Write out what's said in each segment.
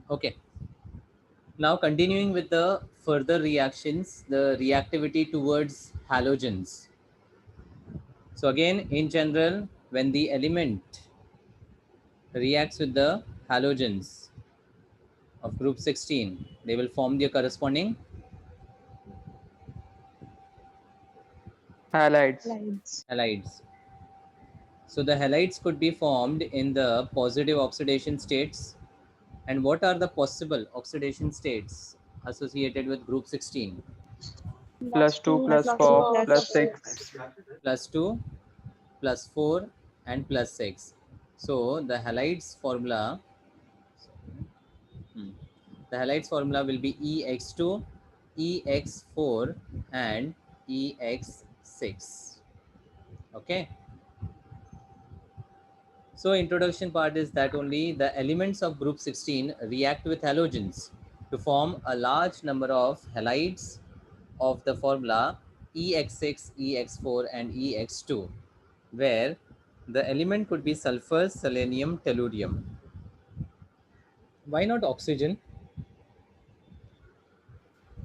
Okay. Now continuing with the further reactions, the reactivity towards halogens. So again, in general, when the element reacts with the halogens of group 16, they will form their corresponding Halides. Lights. halides. So the halides could be formed in the positive oxidation states. And what are the possible oxidation states associated with group 16? Plus 2, Plus plus two 4, plus plus six. 6. Plus 2, plus 4, and plus 6. So the halides formula, hmm, the halides formula will be EX2, EX4, and EX6. Okay. So introduction part is that only the elements of group 16 react with halogens to form a large number of halides of the formula EX6, EX4, and EX2, where the element could be sulfur, selenium, tellurium. Why not oxygen?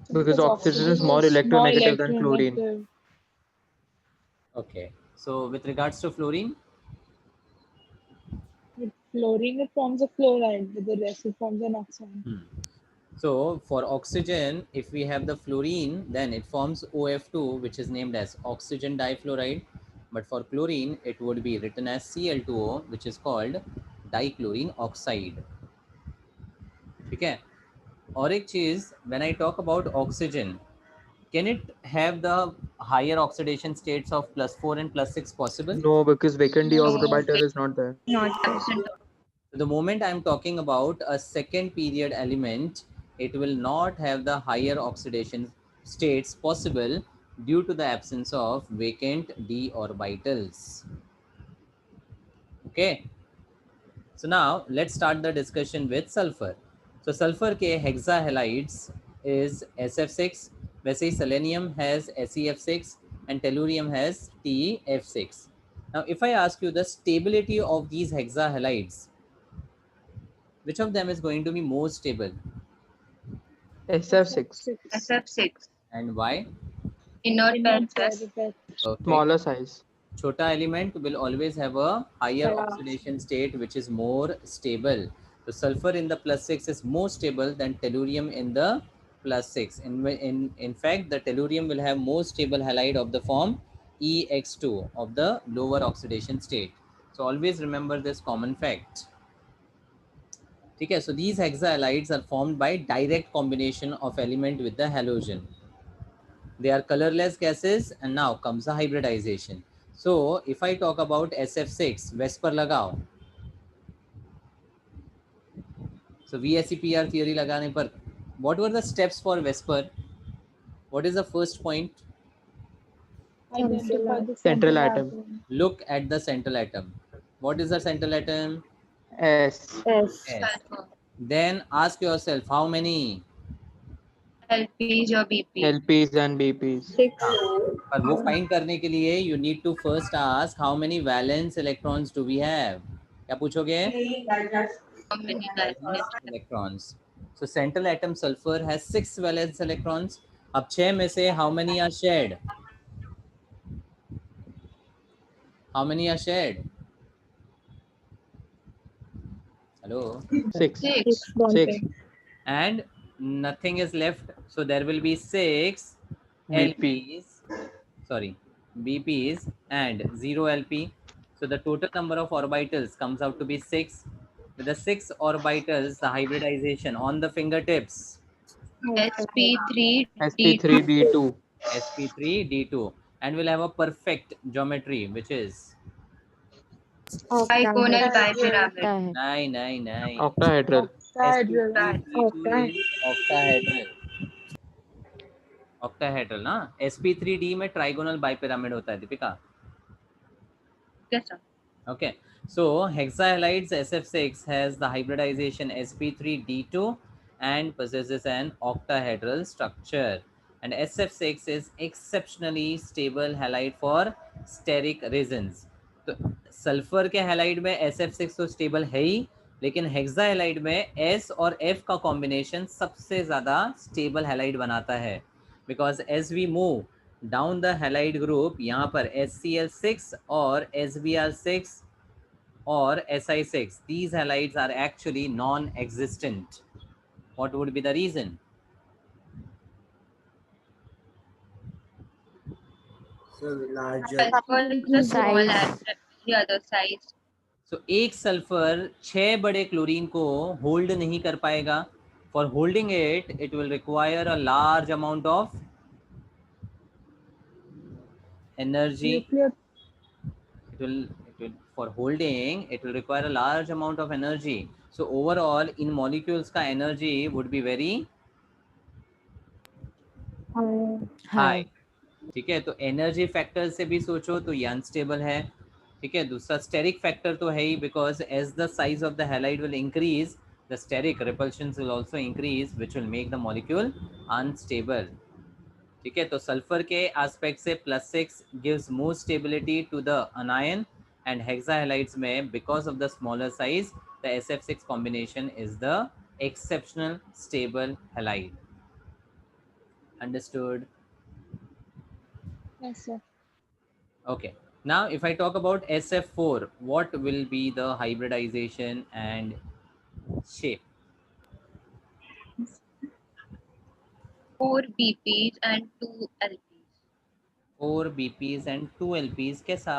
Because Because oxygen is oxygen more is more electronegative than fluorine. electronegative. Okay. So with regards to fluorine, With fluorine, it forms a fluoride. With the rest, it forms an oxide. so for oxygen, if we have the fluorine, then it forms OF2, which is named as oxygen difluoride. But for chlorine, it would be written as Cl2O, which is called dichlorine oxide. Okay. और एक चीज, when I talk about oxygen, can it have the higher oxidation states of plus 4 and plus 6 possible? No, because vacant d No, orbital is not there. not there. The moment I'm talking about a second period element, it will not have the higher oxidation states possible due to the absence of vacant d orbitals. Okay. So now let's start the discussion with sulfur. So sulfur के hexahalides is SF6, वैसे ही selenium has SeF6 and tellurium has TeF6. Now if I ask you the stability of these hexahalides, which of them is going to be more stable SF6. SF6. and why? Inert parapet. Perfect. Smaller size. Chota element will always have a higher oxidation state which is more stable. So sulfur in the plus 6 is more stable than tellurium in the plus 6. In fact, the tellurium will have more stable halide of the form EX2 of the lower oxidation state. So always remember this common fact. Okay, so these hexahalides are formed by direct combination of element with the halogen. They are colorless gases, and now comes the hybridization. So if I talk about SF6, Vesper lagao. So VSEPR theory lagane par, what were the steps for Vesper? What is the first point? Identify the Central central atom. atom. Look at the central atom. What is the central atom? S. S. S. Then ask yourself how many? LPs and BPs. हाँ, 6. पर वो find करने के लिए you need to first ask how many valence electrons do we have? क्या पूछोगे? Valence electrons. So central atom sulfur has 6 valence electrons. अब 6 में से how many are shared? How many are shared? Hello. 6. 6 6. bonding. And nothing is left. So there will be 6 BP. LPs, sorry, BPs and 0 LP. So the total number of orbitals comes out to be 6. With the 6 orbitals, the hybridization on the fingertips, sp3d2. sp3d2, and we'll have a perfect geometry which is Octahedral. nine nine nine. Octahedral. Octahedral. sp3d2 is octahedral. octahedral ना, sp3d में trigonal बाइपिरामिड होता है Deepika. Okay, so hexahalides SF6 has the hybridization sp3d2 and possesses an octahedral structure. And SF6 is exceptionally stable halide for steric resins. तो sulphur के halide में SF6 तो stable है ही, लेकिन हेक्सा हैलाइड में S और F का कॉम्बिनेशन सबसे ज़्यादा स्टेबल हैलाइड बनाता है, because as we move down the halide group, यहाँ पर HCl6 और SBr6 or Si6, these halides are actually non-existent. What would be the reason? So larger. Sulfur is a small and the other size. So एक sulphur 6 बड़े chlorine को hold नहीं कर पाएगा. For holding it, it will require a large amount of energy. Nuclear. It will for holding it will require a large amount of energy. So overall in molecules का energy would be very high. ठीक है, तो energy factor से भी सोचो तो ये unstable है. ठीक है, दूसरा स्टेरिक फैक्टर तो है ही, because as the size of the halide will increase, the steric repulsion will also increase, which will make the molecule unstable. ठीक है, तो सल्फर के एस्पेक्ट से +6 gives more stability to the anion, and hexa halides में because of the smaller size the SF6 combination is the exceptional stable halide. Understood? Yes, sir. Okay. Now, if I talk about SF4, what will be the hybridization and shape? 4 BPs and 2 LPs. 4 BPs and 2 LPs. कैसा?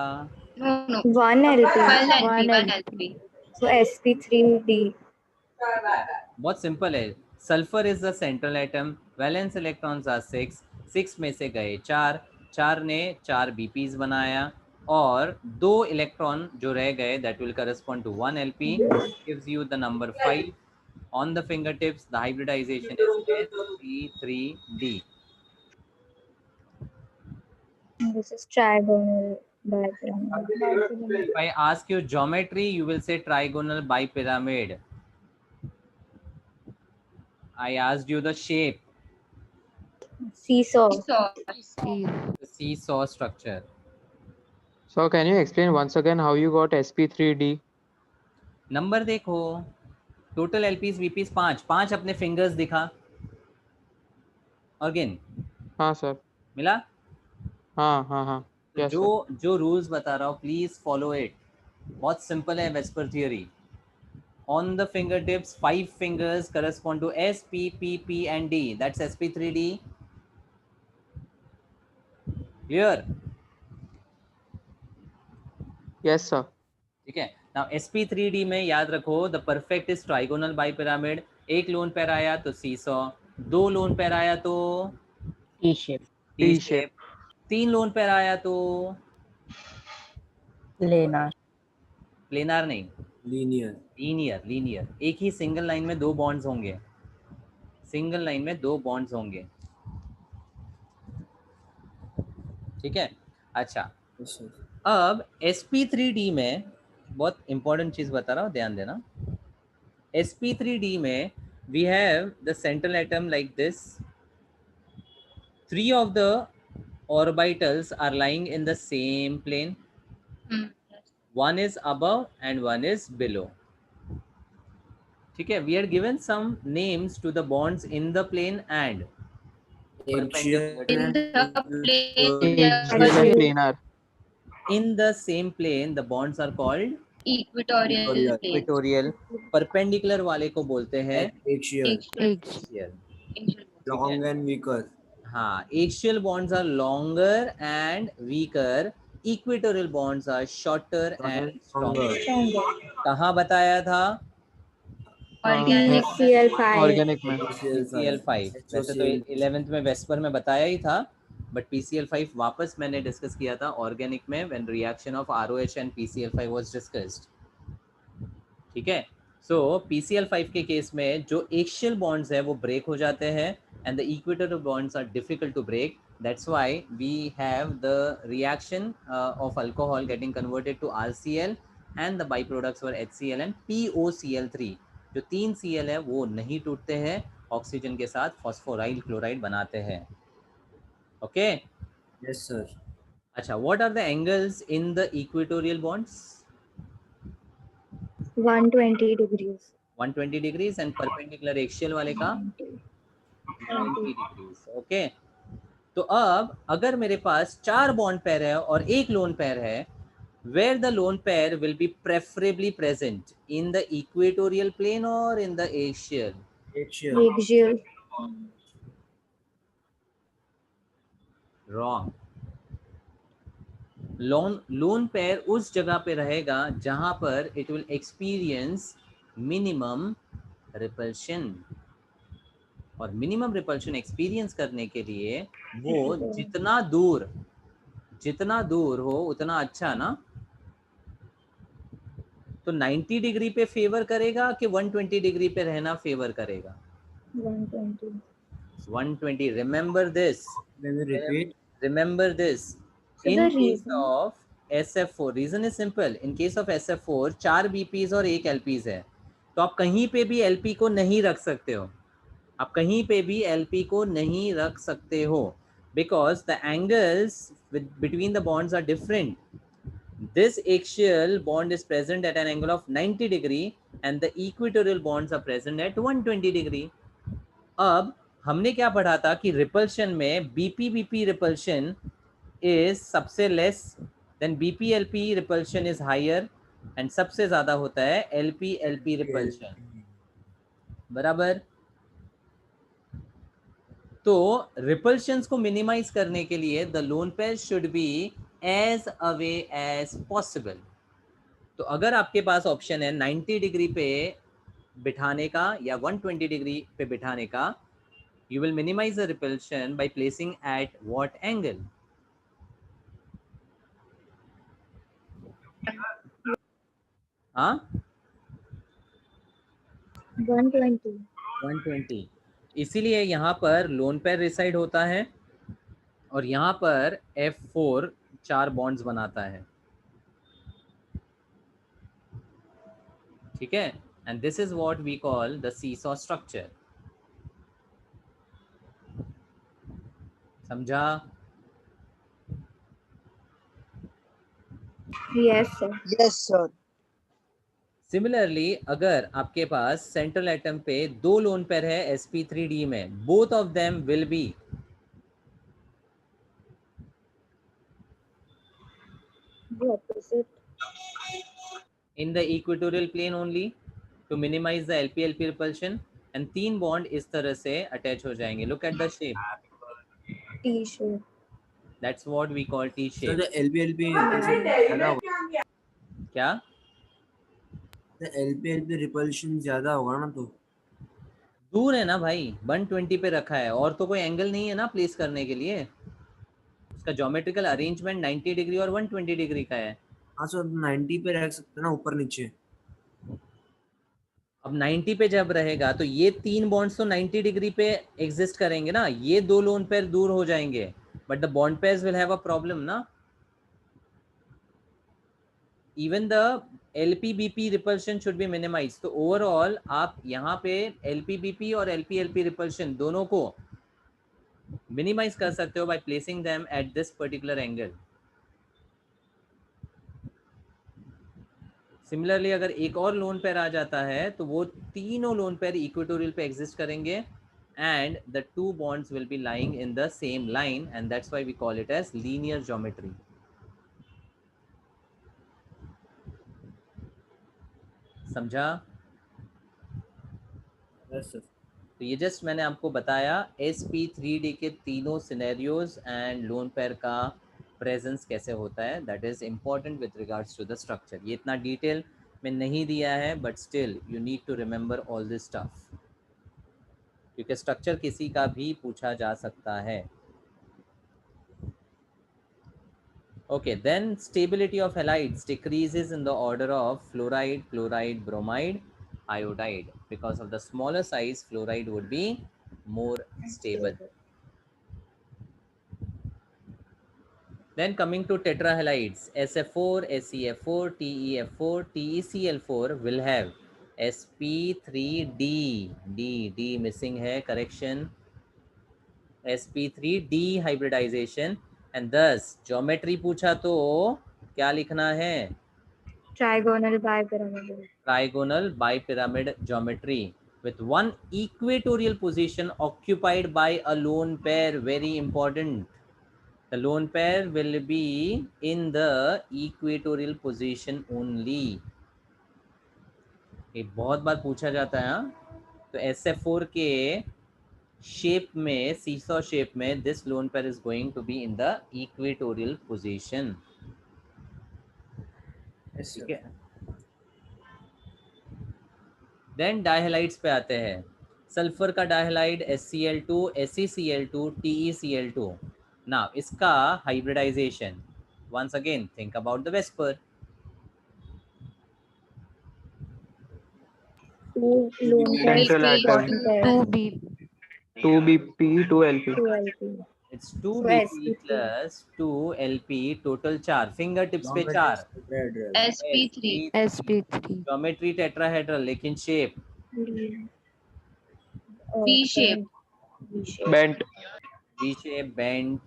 No. 1 LP. 1 LP. So sp3d. बहुत simple है. Sulphur is the central atom, valence electrons are 6 में से गए 4 ने 4 BPs बनाया, और 2 electron जो रह गए that will correspond to 1 LP, gives you the number 5. On the fingertips, the hybridization is sp3d. This is trigonal bipyramid. If I ask you geometry, you will say trigonal bipyramid. I asked you the shape, Seesaw. the seesaw structure. So can you explain once again how you got sp3d? Number देखो, total LPs VPs 5 अपने fingers दिखा और गिन. हाँ sir. मिला? हाँ. Yes, जो rules बता रहा हूँ प्लीज फॉलो इट. बहुत सिंपल है VSEPR theory. On the fingertips, 5 fingers correspond to S, P, P, P and D. That's sp3d. Clear? Yes sir. ठीक है. Now sp3d में याद रखो, the perfect is trigonal bipyramid. एक लोन पैर आया तो सीसॉ, 2 लोन पैर आया तो T shape. T shape, 3 loan पैर आया तो Planar. प्लेनार नहीं, लीनियर. लीनियर. एक ही सिंगल लाइन में 2 बॉन्ड्स होंगे, सिंगल लाइन में 2 बॉन्ड्स होंगे. ठीक है. अच्छा, अब sp3d में बहुत इंपॉर्टेंट चीज बता रहा हूँ, ध्यान देना. sp3d में we have the central atom like this. 3 of the orbitals are lying in the same plane. One is above and one is below. ठीक है. We are given some names to the bonds in the plane and perpendicular. In the plane, Axial and planar. In the same plane, the bonds are called equatorial plane. equatorial. Perpendicular वाले को बोलते हैं Axial. axial. Long and weaker. हाँ, axial bonds are longer and weaker. Equatorial bonds are shorter and stronger. कहाँ बताया था? Organic. PCl5. Organic में. PCl5. वैसे तो 11th में वेस्पर में बताया ही था, बट PCl5 वापस मैंने डिस्कस किया था ऑर्गेनिक में, when reaction of ROH and PCl5 was discussed. ठीक है. सो PCl5 के केस में जो एक्सियल बॉन्ड्स है वो ब्रेक हो जाते हैं, and the equatorial bonds are difficult to break. That's why we have the reaction of alcohol getting converted to RCl, and the by products were HCl and POCl3. जो 3 Cl है वो नहीं टूटते हैं, ऑक्सीजन के साथ फॉस्फोराइल क्लोराइड बनाते हैं. ओके. Yes sir. अच्छा, what are the angles in the equatorial bonds? 120 degrees. 120 degrees and perpendicular axial वाले का 90 degrees. Okay. तो अब अगर मेरे पास 4 बॉन्ड पेयर है और एक लोन पेयर है, where the lone pair will be preferably present, in the equatorial plane or in the axial? Axial. Wrong. Lone pair उस जगह पे रहेगा जहां पर it will experience minimum repulsion, और मिनिमम रिपल्शन एक्सपीरियंस करने के लिए वो जितना दूर हो उतना अच्छा ना। तो 90 डिग्री पे फेवर करेगा कि 120 डिग्री पे रहना फेवर करेगा? 120. 120. Remember this. Can you repeat? Remember this. So In the case reason? of SF4, reason is simple. In case of SF4, 4 BPs और 1 LPs है, तो आप कहीं पे भी LP को नहीं रख सकते हो। आप कहीं पे भी LP को नहीं रख सकते हो, because the angles between the bonds are different. This axial bond is present at an angle of 90 degree and the equatorial bonds are present at 120 degree. अब हमने क्या पढ़ा था कि रिपल्शन में BP रिपल्शन इज सबसे less, then BP-LP repulsion is higher, and सबसे ज्यादा होता है LP-LP रिपल्शन। बराबर। तो रिपल्शंस को मिनिमाइज करने के लिए the lone pair should be as away as possible. तो अगर आपके पास ऑप्शन है 90 डिग्री पे बिठाने का या 120 डिग्री पे बिठाने का, you will minimize the repulsion by placing at what angle? हाँ, 120. 120। इसीलिए यहाँ पर लोन पेयर रिसाइड होता है और यहाँ पर F4 4 बॉन्ड्स बनाता है, ठीक है। And this is what we call the seesaw structure. समझा? Yes, sir. Yes, sir. Similarly अगर आपके पास सेंट्रल एटम पे 2 लोन पेयर है sp3d में, both of them will be The opposite. in the equatorial plane only to minimize the LP-LP repulsion, and 3 bond इस तरह से attach हो जाएंगे। Look at the shape. T shape. That's what we call T So shape. the LP ज्यादा होगा। क्या? The LP repulsion ज्यादा होगा ना, तो दूर है ना भाई, 120 पे रखा है और तो कोई एंगल नहीं है ना प्लेस करने के लिए। उसका ज्योमेट्रिकल अरेंजमेंट 90 डिग्री और 120 डिग्री का है। हाँ, सो 90 पे रख सकते ना, ऊपर नीचे। अब 90 पे जब रहेगा तो ये 3 बॉन्ड्स तो 90 डिग्री पे एग्जिस्ट करेंगे ना, ये 2 लोन पेयर दूर हो जाएंगे, but the bond pairs will have a problem ना। Even the LP-BP repulsion should be minimise. तो ओवरऑल आप यहाँ पे LP-BP और LP-LP रिपल्शन दोनों को मिनिमाइज कर सकते हो by placing them at this particular angle. Similarly अगर एक और लोन पेयर आ जाता है तो वो तीनों लोन पेयर इक्वेटोरियल पे एग्जिस्ट करेंगे and the 2 bonds will be lying in the same line, and that's why we call it as linear geometry. समझा? Yes, sir. तो ये जस्ट मैंने आपको बताया sp3d के तीनों सिनेरियोज एंड लोन पेयर का प्रेजेंस कैसे होता है। That is important with regards to the structure. ये इतना डिटेल में नहीं दिया है, but still you need to remember all this stuff, क्योंकि स्ट्रक्चर किसी का भी पूछा जा सकता है। Okay, then stability of halides decreases in the order of fluoride, chloride, bromide, iodide. Because of the smaller size, fluoride would be more stable. Then coming to tetrahalides, SF4, SeF4, TeF4, TeCl4 will have sp3d, d missing है, correction, sp3d hybridization, and thus geometry पूछा तो क्या लिखना है? Trigonal bipyramidal. Trigonal bipyramid geometry with one equatorial position occupied by a lone pair. Very important. The lone pair will be in the equatorial position only. ये बहुत बार पूछा जाता है. हाँ, तो SF4 के शेप में, सीसॉ शेप में, this lone pair is going to be in the equatorial position. Yes, ठीक sir. है. देन डायहलाइड्स पे आते हैं. सल्फर का dihalide SCl2, SeCl2, TeCl2. Now इसका hybridisation. Once again think about the VSEPR. Two lone pairs, Central two atom. bottom pairs. 2B. 2BP, 2LP. 2 LP. It's So 2Bp sp3. plus 2Lp. Total 4. Finger tips पे Geometry 4. tetrahedral. sp3 sp3. Geometry tetrahedral, लेकिन shape V shape. V shape. Bent. V shape, bent,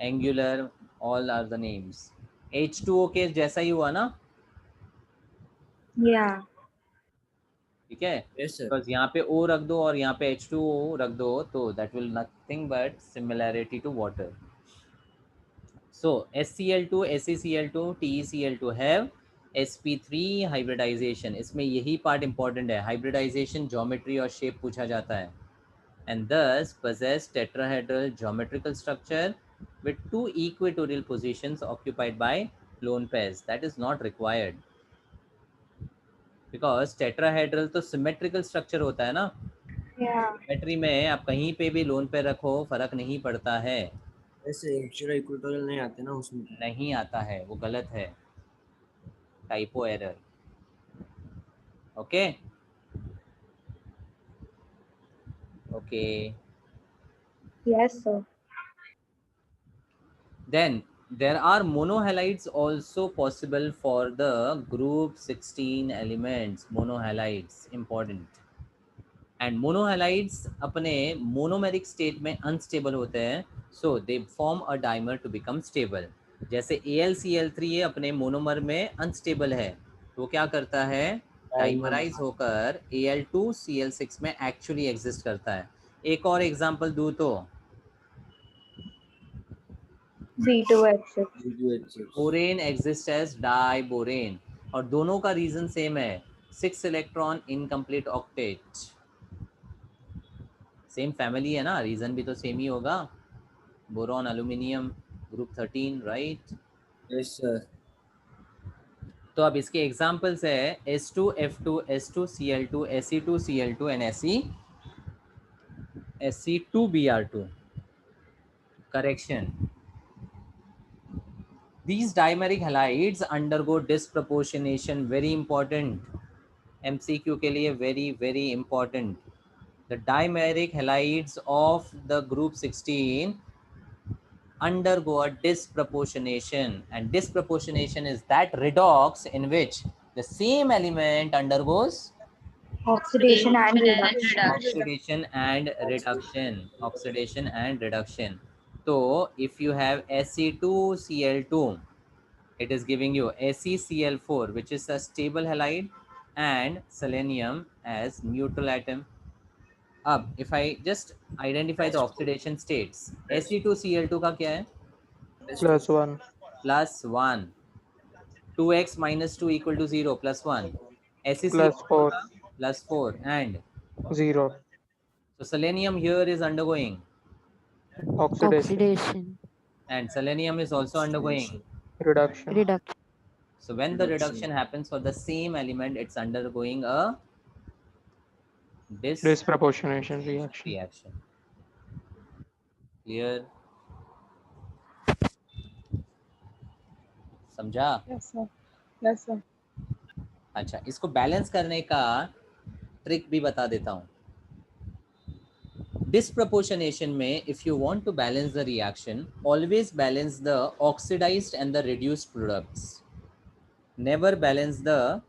angular, all are the names. H2O के जैसा ही हुआ ना. Yeah. ठीक है. Yes, sir. Because यहाँ पे O रख दो और यहाँ पे H2O रख दो, तो that will nothing but similarity to water. So SCl2, SeCl2, TeCl2 have sp3 hybridization. इसमें यही पार्ट important है. Hybridization geometry और shape पूछा जाता है. And thus possess tetrahedral geometrical structure with two equatorial positions occupied by lone pairs. That is not required because tetrahedral तो symmetrical structure होता है ना. Yeah. Symmetry में आप कहीं पे भी lone pair रखो, फर्क नहीं पड़ता है. ऐसे एक्चुअल इक्वेटोरियल नहीं आते ना उसमें. नहीं आता है, वो गलत है. Typo error. Okay okay. Yes, sir. Then there are monohalides also possible for the group 16 elements. Monohalides important. And monohalides अपने monomeric state में unstable होते हैं, so they form a dimer to become stable. जैसे AlCl3 ये अपने monomer में unstable है, तो क्या करता है, डाइमराइज होकर Al2Cl6 में एक्चुअली एग्जिस्ट करता है. एक और एग्जांपल दूं तो B2H6. Borane exist as diborane, और दोनों का रीजन सेम है, 6 electron incomplete octet. Same family है ना, रीजन भी तो सेम ही होगा. Boron aluminium group 13, right. Yes sir. तो अब इसके एग्जांपल्स है S2F2, S2Cl2, Se2Cl2 and Se2Br2. Correction. These dimeric halides undergo disproportionation. Very important. MCQ के लिए very important. The dimeric halides of the group 16 undergo a disproportionation, and disproportionation is that redox in which the same element undergoes Oxidation and reduction. oxidation and reduction. Oxidation and reduction. So if you have Se2Cl2, it is giving you SeCl4, which is a stable halide, and selenium as neutral atom. अब if I just identify the oxidation states, Se2Cl2 का क्या है, +1. +1. 2x minus 2 equal to 0, +1. +4. +4 and 0. so selenium here is undergoing, Oxidation. and selenium is also undergoing. Reduction. So when the reduction happens for the same element, it's undergoing a Disproportionation reaction. reaction. Clear? समझा? Yes, sir. Yes, sir. अच्छा, इसको balance करने का trick भी बता देता हूँ. Disproportionation में if you want to balance the reaction, always balance the oxidized and the reduced products. Never balance the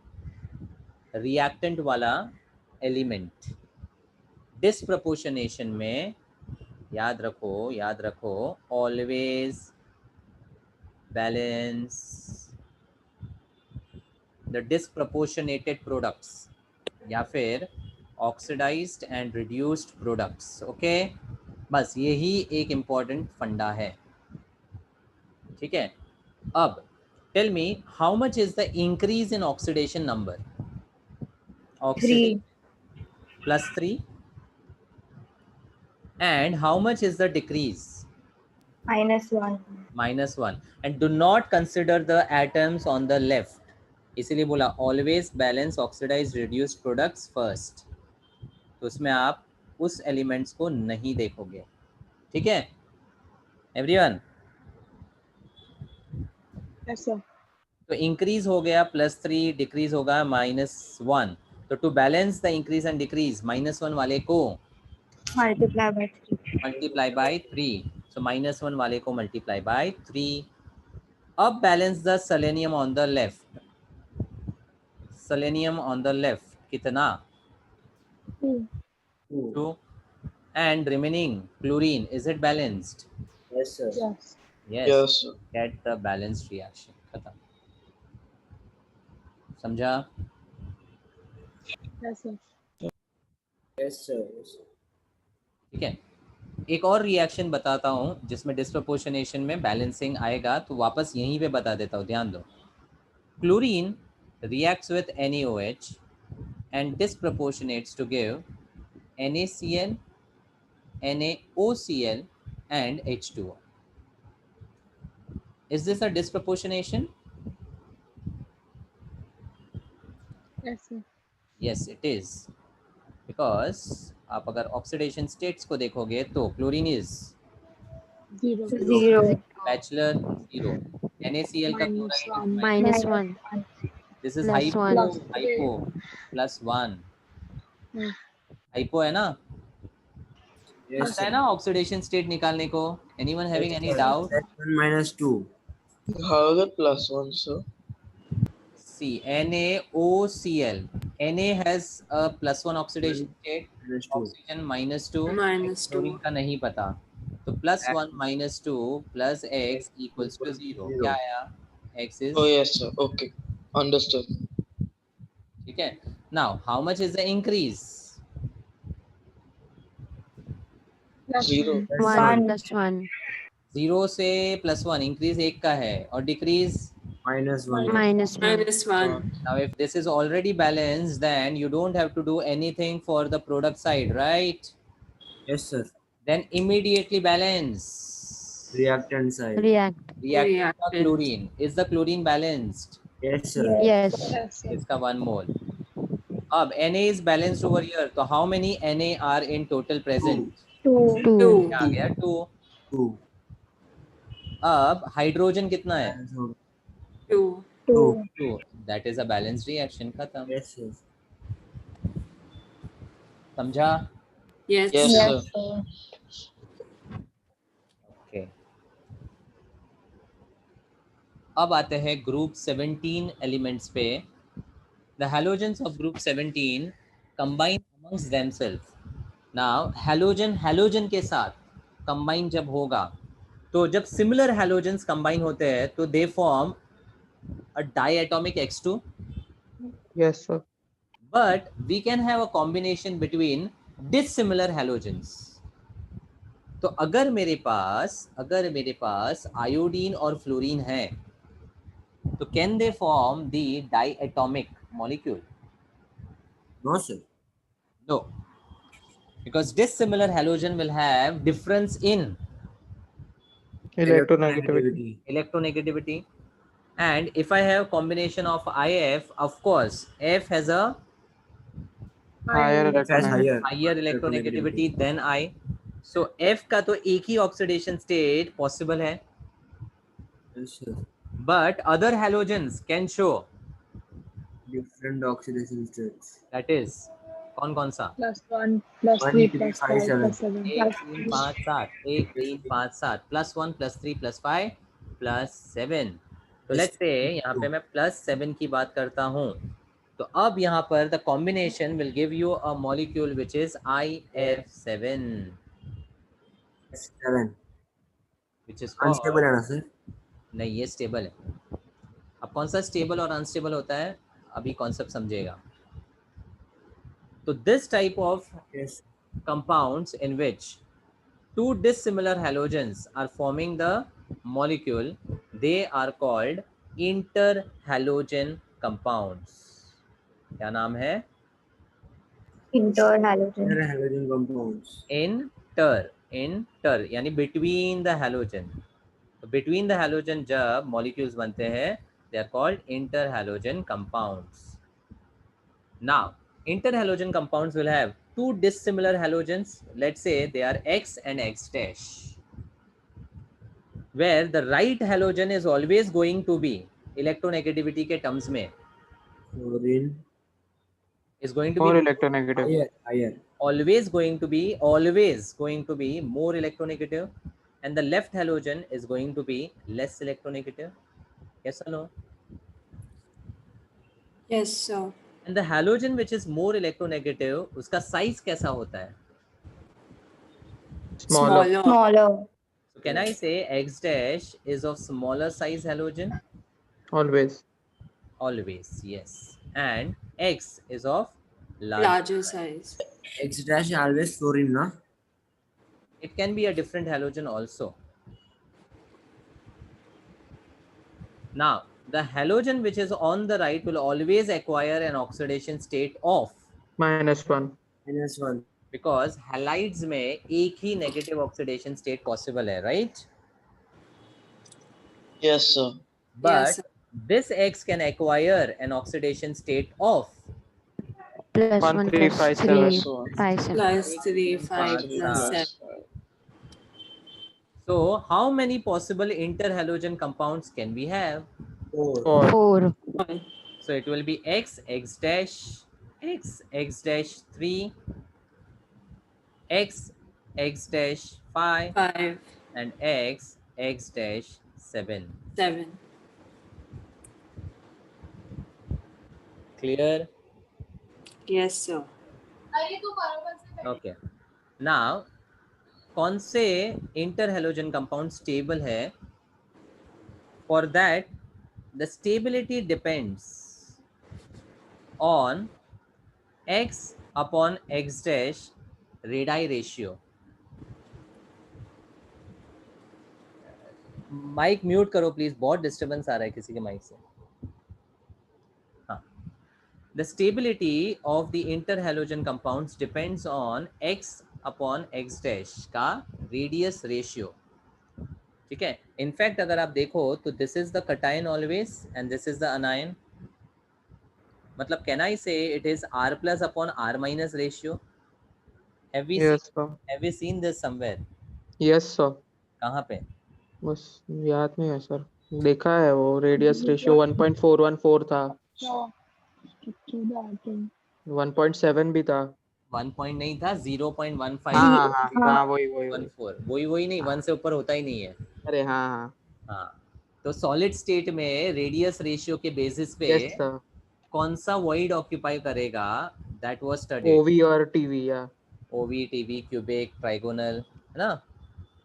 reactant वाला element. Disproportionation में याद रखो, always balance the disproportionated products या फिर oxidised and reduced products. Okay, बस यही एक important फंडा है. ठीक है, अब tell me how much is the increase in oxidation number. 3. +3. And how much is the decrease? -1. -1. And do not consider the atoms on the left. इसीलिए बोला always balance oxidized reduced products first. तो उसमें आप उस elements को नहीं देखोगे. ठीक है एवरीवन. Yes, sir. तो इंक्रीज हो गया +3, डिक्रीज होगा -1. तो to balance the increase and decrease -1 वाले को Multiply by 3. Multiply by 3. So -1 वाले को मल्टीप्लाई बाय 3. अब balance the selenium on the left. Selenium on the left कितना? 2. 2. And remaining chlorine, is it balanced? Yes, sir. Yes. Yes. Yes, sir. Get the balanced reaction. खत्म. समझा? Yes, sir. Yes, sir. Yes, sir. ठीक है, एक और reaction बताता हूँ जिसमें डिस्प्रोपोर्शनेशन में बैलेंसिंग आएगा, तो वापस यहीं पे बता देता हूँ, ध्यान दो. Chlorine reacts with NaOH and disproportionates to give NaCl, NaOCl and H2O. Is this a disproportionation? Yes, sir. Yes, it is. Because आप अगर ऑक्सीडेशन स्टेट्स को देखोगे तो क्लोरीन इज 0. 0. बैचलर 0. NaCl का Minus chloride one. -1. This is Plus hypo. one. Hypo +1. Hmm. Hypo है ना? Yes, आता है sir. ना ऑक्सीडेशन स्टेट निकालने को. Anyone having any doubt? +1 -2. How is it +1, sir? See, NaOCl. Na has a +1 oxidation state. -2. Oxygen -2. -2. Chlorine का नहीं पता. तो +1 -2 + x equals to 0. क्या आया? X is Oh, yes, sir. Okay. Understood. ठीक है. Now, how much is the increase? Plus 0. 1 + 1. 0 से +1. Increase 1 का है और decrease. -1. -1. -1. Now, if this is already balanced, then you don't have to do anything for the product side, right? Yes, sir. Then immediately balance. Reactant side. React. Reactant का Reactant. chlorine. Is the chlorine balanced? Yes, sir. Yes. Yes, sir. इसका 1 mole. अब Na is balanced over here. तो how many Na are in total present? 2. 2. क्या आ गया? 2. 2. अब hydrogen कितना है? 2. 2. 2. That is a balanced reaction. खत्म. Yes, sir. समझा? Yes. Yes, Yes, sir. sir. Okay. अब आते हैं ग्रुप 17 एलिमेंट्स पे. The halogens of group 17 combine amongst themselves. Now halogen के साथ combine जब होगा, तो जब similar halogens combine होते हैं तो they form a diatomic X2. Yes, sir. But we can have a combination between dissimilar halogens. तो अगर मेरे पास आयोडीन और फ्लोरीन है, तो can they form the diatomic molecule? No, sir. No, because dissimilar halogen will have difference in Electronegativity. electronegativity. And if I have combination of IF, of course F has a Higher It has electronegativity. higher electronegativity than I. So F का तो एक ही oxidation state possible है, Yes, sir. but other halogens can show. Different oxidation states. That is कौन सा? +1, +3, 1, 3, +5, 5, 7. +7. 1 3 5 7 1 3 5 7 +1 +3 +5 +7. तो let's say यहाँ पे मैं +7 की बात करता हूँ, तो अब यहाँ पर the combination will give you a molecule which is IF7, 7. which is Unstable called है ना, sir? नहीं, ये स्टेबल है। अब कौन सा स्टेबल और अनस्टेबल होता है अभी कॉन्सेप्ट समझेगा। तो this type of Yes. compounds in which two dissimilar halogens are forming the molecule, they are called interhalogen compounds. क्या नाम है? Interhalogen. There are halogen compounds. Inter यानी बिटवीन द हैलोजन। तो बिटवीन द हैलोजन जब molecules बनते हैं they are called interhalogen compounds. Now interhalogen compounds will have two dissimilar halogens. Let's say they are X and X dash, where the right halogen is always going to be electronegativity के terms में Fluorine. is going to More be electronegative. Higher. always going to be more electronegative, and the left halogen is going to be less electronegative. Yes or no? Yes, sir. And the halogen which is more electronegative, उसका size कैसा होता है? Smaller. Smaller. So can I say X dash is of smaller size halogen? Always. Always, yes. And X is of Larger size. X dash is always fluorine, na? It can be a different halogen also. Now, the halogen which is on the right will always acquire an oxidation state of, -1. -1. because halides में एक ही negative oxidation state possible है, right? Yes, sir. But Yes, sir. this X can acquire an oxidation state of Plus 1, 1 3, plus 5, 3 7. 5 7. Plus 3, 5, plus 7. So how many possible interhalogen compounds can we have? 4. 4. So it will be X, X dash, X, X dash 3, X, X dash 5, 5, and X, X dash 7. 7. Clear? Yes, sir. Okay. Now, कौन से interhalogen compound stable है? For that, the stability depends on X upon X dash radii ratio. Mic mute करो please, बहुत disturbance आ रहा है किसी के माइक से। हाँ, the stability of the interhalogen compounds depends on X upon X dash का रेडियस रेशियो। ठीक है, इनफैक्ट अगर आप देखो तो this is the cation always and this is the अनायन। मतलब कैन आई से it is R plus upon R minus ratio? Yes, sir. Have we seen this somewhere? Yes, sir. कहाँ पे? बस याद नहीं है सर, देखा है वो रेडियस रेशियो 1.414 था, Structure the atom. 1.7 भी था। 1 point नहीं था, 0.15 हाँ वही 14 वही नहीं, 1 से ऊपर होता ही नहीं है। अरे हाँ हाँ, तो सॉलिड स्टेट में रेडियस रेशियो के बेसिस पे यस सर, कौन सा वॉइड ऑक्यूपाई करेगा, दैट वाज स्टडीड। ओवी और टीवी या ओवी, टीवी, क्यूबिक, ट्राइगोनल, है ना?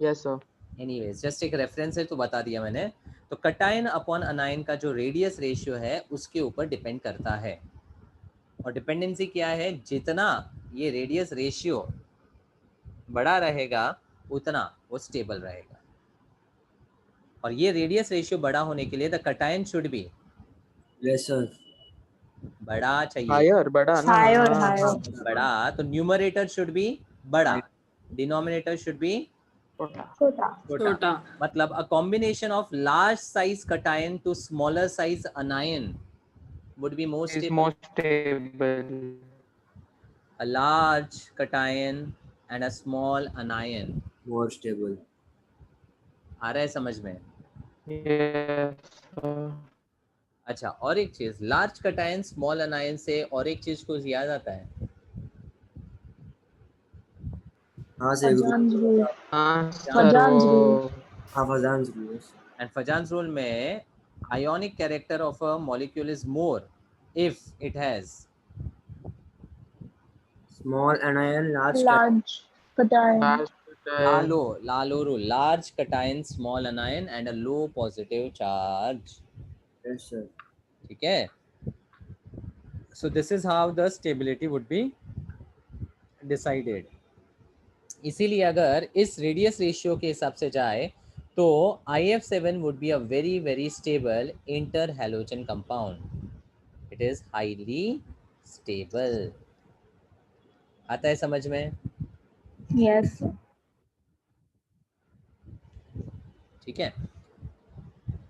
Yes sir. एनीवेज, जस्ट एक रेफरेंस है तो बता दिया मैंने। तो कटायन अपॉन अनायन का जो रेडियस रेशियो है उसके ऊपर डिपेंड करता है, और डिपेंडेंसी क्या है, जितना ये रेडियस रेशियो बड़ा रहेगा उतना वो स्टेबल रहेगा। और ये रेडियस रेशियो बड़ा होने के लिए the cation should be Lesser. बड़ा चाहिए, हायर बड़ा ना, Higher, हाँ, higher. हाँ, बड़ा। तो न्यूमरेटर शुड बी बड़ा, डिनोमिनेटर शुड बी छोटा। छोटा. छोटा. मतलब a combination of large size cation to smaller size anion would be more is stable. more stable. A large cation and a small anion. More stable. आ रहा है समझ में? Yes, sir. अच्छा, और एक चीज, लार्ज कटायन स्मॉल अनायन से और एक चीज को याद आता है, हाँ से Fajans rule. हाँ सर Fajans वो rule. हाँ Fajans rule. And Fajans rule में ionic character of a molecule is more if it has Small anion, large Large cation. large Lalo, large cation, small anion, and a low positive charge. Yes, sir. ठीक है. So this is how the stability would be decided. इसीलिए अगर इस radius ratio के हिसाब से जाए तो IF7 would be a very very stable interhalogen compound. It is highly stable. आता है समझ में? Yes. ठीक है.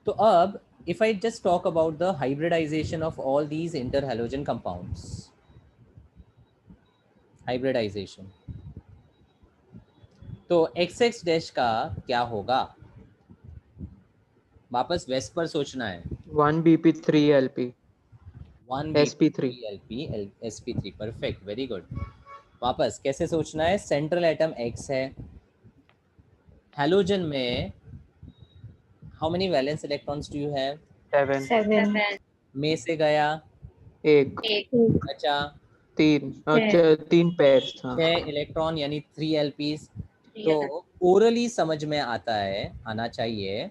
तो अब if I just talk about the hybridization of all these interhalogen compounds, hybridization, तो XX डैश का क्या होगा? वापस वेस्ट पर सोचना है. 1BP3LP 1BP3 LP sp3. Perfect, very good. वापस कैसे सोचना है? सेंट्रल एटम X है. हैलोजन में how many valence electrons do you have? 7 7. में से गया 1 बचा 3 अच्छा 3 पेयर्स. 6 इलेक्ट्रॉन यानी 3 LPs. तो ओरली समझ में आता है, आना चाहिए.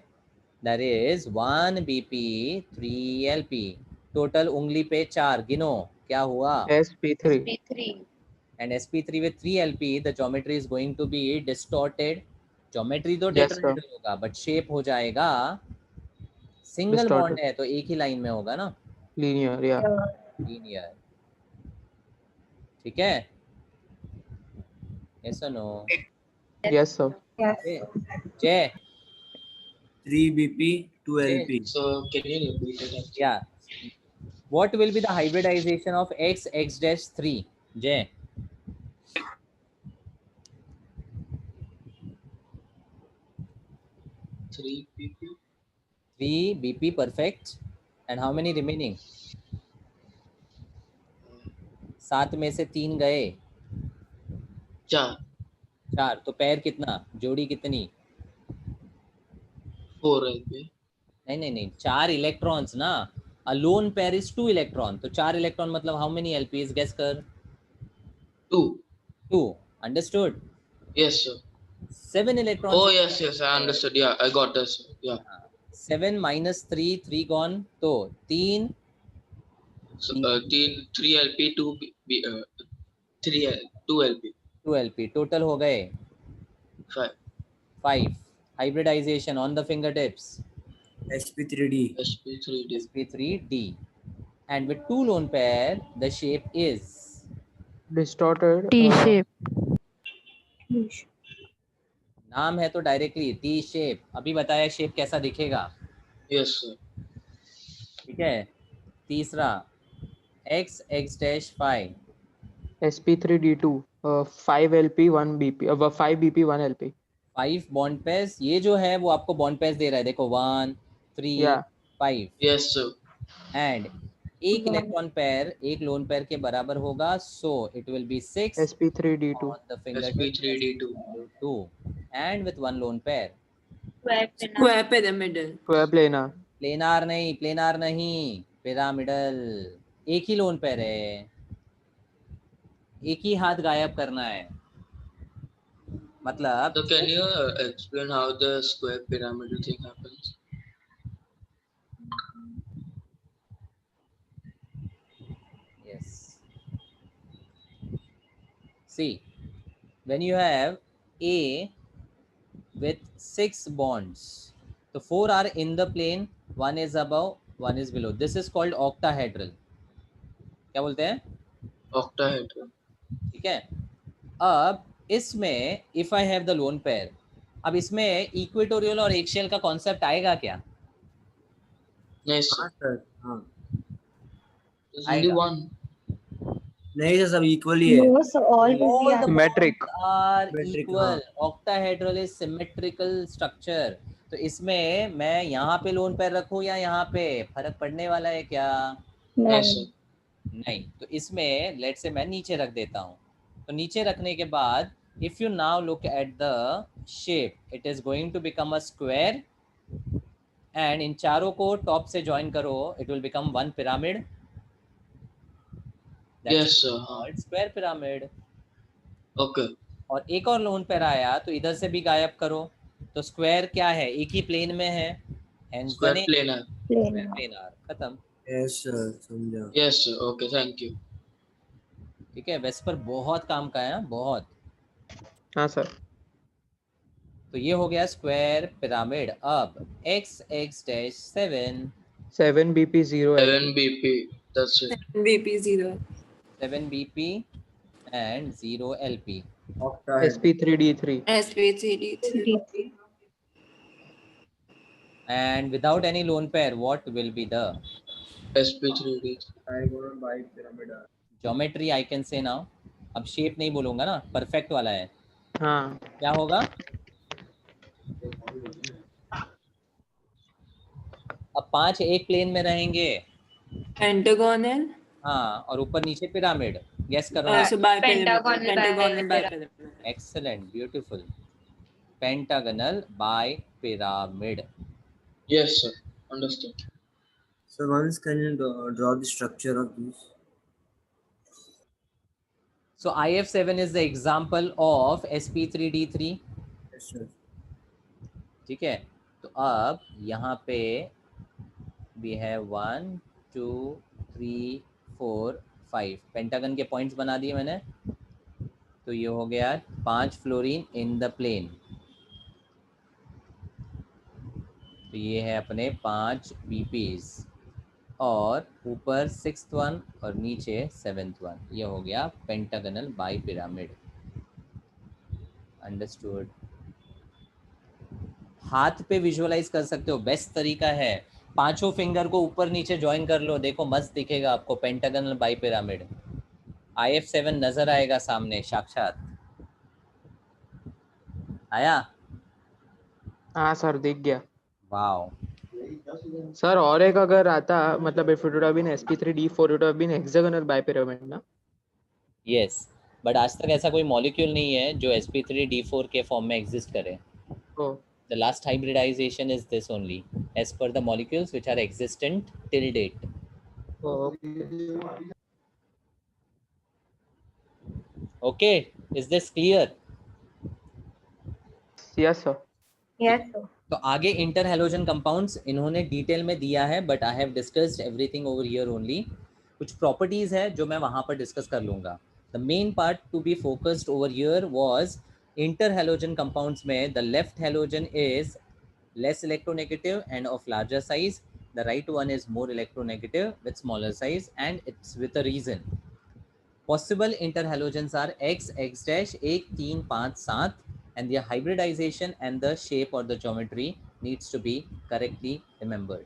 That is 1BP3LP. टोटल उंगली पे 4 गिनो, क्या हुआ? sp3 and sp3 with 3 LP, the geometry is going to be distorted. Geometry तो Yes, sir. tetrahedral होगा, but shape हो जाएगा सिंगल Distorted. बॉन्ड है तो एक ही लाइन में होगा ना, linear. Yeah. लीनियर. ठीक है? yes or no? Yes, sir. Yes. जय 3BP 2LP. So can you repeat it? yeah, what will be the hybridization of x dash 3? जय 3BP. 3BP, perfect. and how many remaining? 7 में से 3 गए, 4. तो पैर कितना, जोड़ी कितनी? 4LP. नहीं 4 इलेक्ट्रॉन्स ना. अ लोन पेयर इज 2 इलेक्ट्रॉन. तो 4 इलेक्ट्रॉन मतलब हाउ मेनी LPs? गेस कर. 2. 2. Understood? Yes, sir. 7 electron. Oh, yes, I understood. Yeah, I got this. Yeah. 7 minus 3 gone. तो 3 So 3LP 2LP 2 LP. Total हो गए 5 5. Hybridisation on the finger tips sp3D. sp3D. sp3D. and with 2 lone pair the shape is distorted. T shape. नाम है तो directly T shape. अभी बताया shape कैसा दिखेगा. Yes, sir. ठीक है. तीसरा x dash 5. sp3d2 5LP 1BP 5BP 1LP. 5 bond pairs. ये जो है वो आपको बॉन्ड पेयर्स दे रहा है, देखो 1 3 Yeah. 5. Yes, sir. एंड एक इलेक्ट्रॉन पेयर एक लोन पेयर के बराबर होगा. So it will be 6 sp3d2 on the fingertip. sp3d2. 2 and with one lone pair. Square pyramidal. square planar. Planar नहीं पिरामिडल. एक ही लोन पेयर है, एक ही हाथ गायब करना है. मतलब So can you explain how the square pyramidal thing happens? yes, see, when you have A with 6 bonds, the 4 are in the plane, 1 is above, 1 is below. This is called octahedral. क्या बोलते हैं? Octahedral. ठीक है. अब इसमें if I have the lone pair, अब इसमें equatorial और एक्सियल का कॉन्सेप्ट आएगा क्या? Yes, हाँ sir. सर. हाँ There's only आएगा. one. नहीं सर, सब इक्वल ही है. No, so all will be All the Symmetric. bonds are Symmetric, equal. Octahedral is symmetrical structure. तो इसमें मैं यहाँ पे लोन पेयर रखूँ या यहाँ पे, फर्क पड़ने वाला है क्या? Yes, sir. नहीं. तो इसमें लेट से मैं नीचे रख देता हूँ. तो नीचे रखने के बाद if you now look at the shape, it is going to become a square, and इन चारों को टॉप से ज्वाइन करो, it will become one pyramid. That's Yes, sir. called square pyramid. Okay. और एक और लोन पेयर आया तो इधर से भी गायब करो, तो स्क्वायर क्या है, एक ही प्लेन में है, hence the Square name planar. square planar। खत्म। यस सर समझा। Yes, sir. Okay, thank you. ठीक है, वैसे पर बहुत काम का है हाँ, बहुत। हाँ सर। तो ये हो गया स्क्वायर पिरामिड। अब x x dash 7 7 BP 0 7 LP। BP. That's it. BP 0. 7 BP and 0 LP। ऑक्टाहेड SP3D3। SP3D3. And without any lone pair, what will be the SP3D. Trigonal bipyramid. geometry? I can say now। अब shape नहीं बोलूंगा ना, perfect वाला है। हाँ क्या होगा? अब 5 एक प्लेन में रहेंगे, Pentagonal. हाँ, और ऊपर नीचे पिरामिड। गेस करो। So bipyramid. Pentagonal Pentagonal bipyramid. bipyramid. Excellent, beautiful. Pentagonal bipyramid. Yes, sir. Understood. So once can you draw the structure of these? So IF7 is the example of SP3D3। Yes sir. ठीक है, तो अब यहाँ पे we have 1 2 3 4 5 pentagon के points बना दिए मैंने। तो ये हो गया 5 फ्लोरीन इन द प्लेन। तो ये है अपने 5 बीपीज, और ऊपर 6th वन और नीचे 7th वन। ये हो गया पेंटागनल बाई पिरामिड। अंडरस्टूड? हाथ पे विजुअलाइज कर सकते हो, बेस्ट तरीका है। पांचों फिंगर को ऊपर नीचे ज्वाइन कर लो, देखो मस्त दिखेगा आपको पेंटागनल बाई पिरामिड। IF7 नजर आएगा सामने साक्षात। आया? हाँ सर, दिख गया वाओ। सर। और एक अगर आता, मतलब if it would have been SP3D4 it would have been hexagonal bipyramid ना? यस, बट आज तक ऐसा कोई मॉलिक्यूल नहीं है जो sp3d4 के फॉर्म में एग्जिस्ट करे। ओ The last hybridization is this only, as per the molecules which are existent till date. Okay, is this clear? Yes sir. Yes, sir. तो आगे इंटर हेलोजन कंपाउंड्स इन्होंने डिटेल में दिया है, but I have discussed everything over here only. कुछ properties है जो मैं वहां पर डिस्कस कर लूंगा। The main part to be focused over here was inter halogen compounds में the left halogen is less electronegative and of larger size, the right one is more electronegative with smaller size, and it's with a reason. Possible interhalogens are X, X dash 1, 3, 5, 7, and their hybridization and the shape or the geometry needs to be correctly remembered.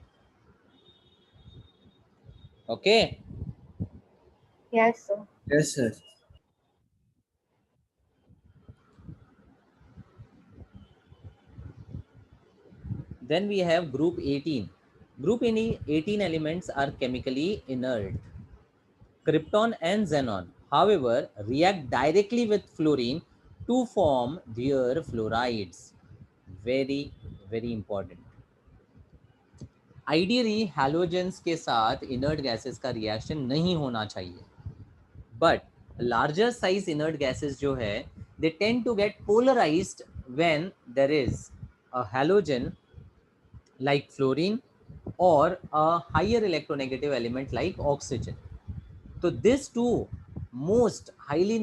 Okay? Yes, sir. Yes sir. Then we have group 18. Group 18 elements are chemically inert. Krypton and xenon, however, react directly with fluorine to form their fluorides. Very, very important. Ideally, halogens के साथ inert gases का reaction नहीं होना चाहिए, but larger size inert gases जो है, they tend to get polarized when there is a halogen like fluorine or a higher electronegative element like oxygen. So these two most highly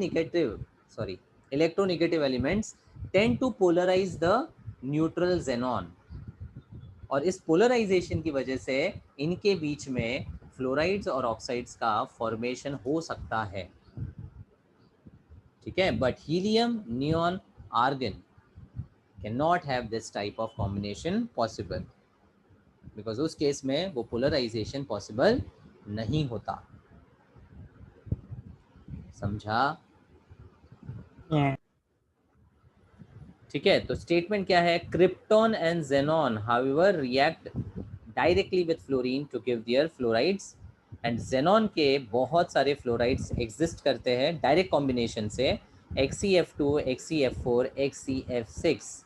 electronegative elements tend to polarize the neutral xenon, और इस polarisation की वजह से इनके बीच में fluorides और oxides का formation हो सकता है। ठीक है, but helium, neon, argon can not have this type of combination possible, because उस केस में वो पोलराइजेशन पॉसिबल नहीं होता। समझा? ठीक है, तो स्टेटमेंट क्या है? Krypton and xenon however react directly with fluorine to give their fluorides, and xenon के बहुत सारे फ्लोराइड्स एग्जिस्ट करते हैं डायरेक्ट कॉम्बिनेशन से, XeF2, XeF4, XeF6.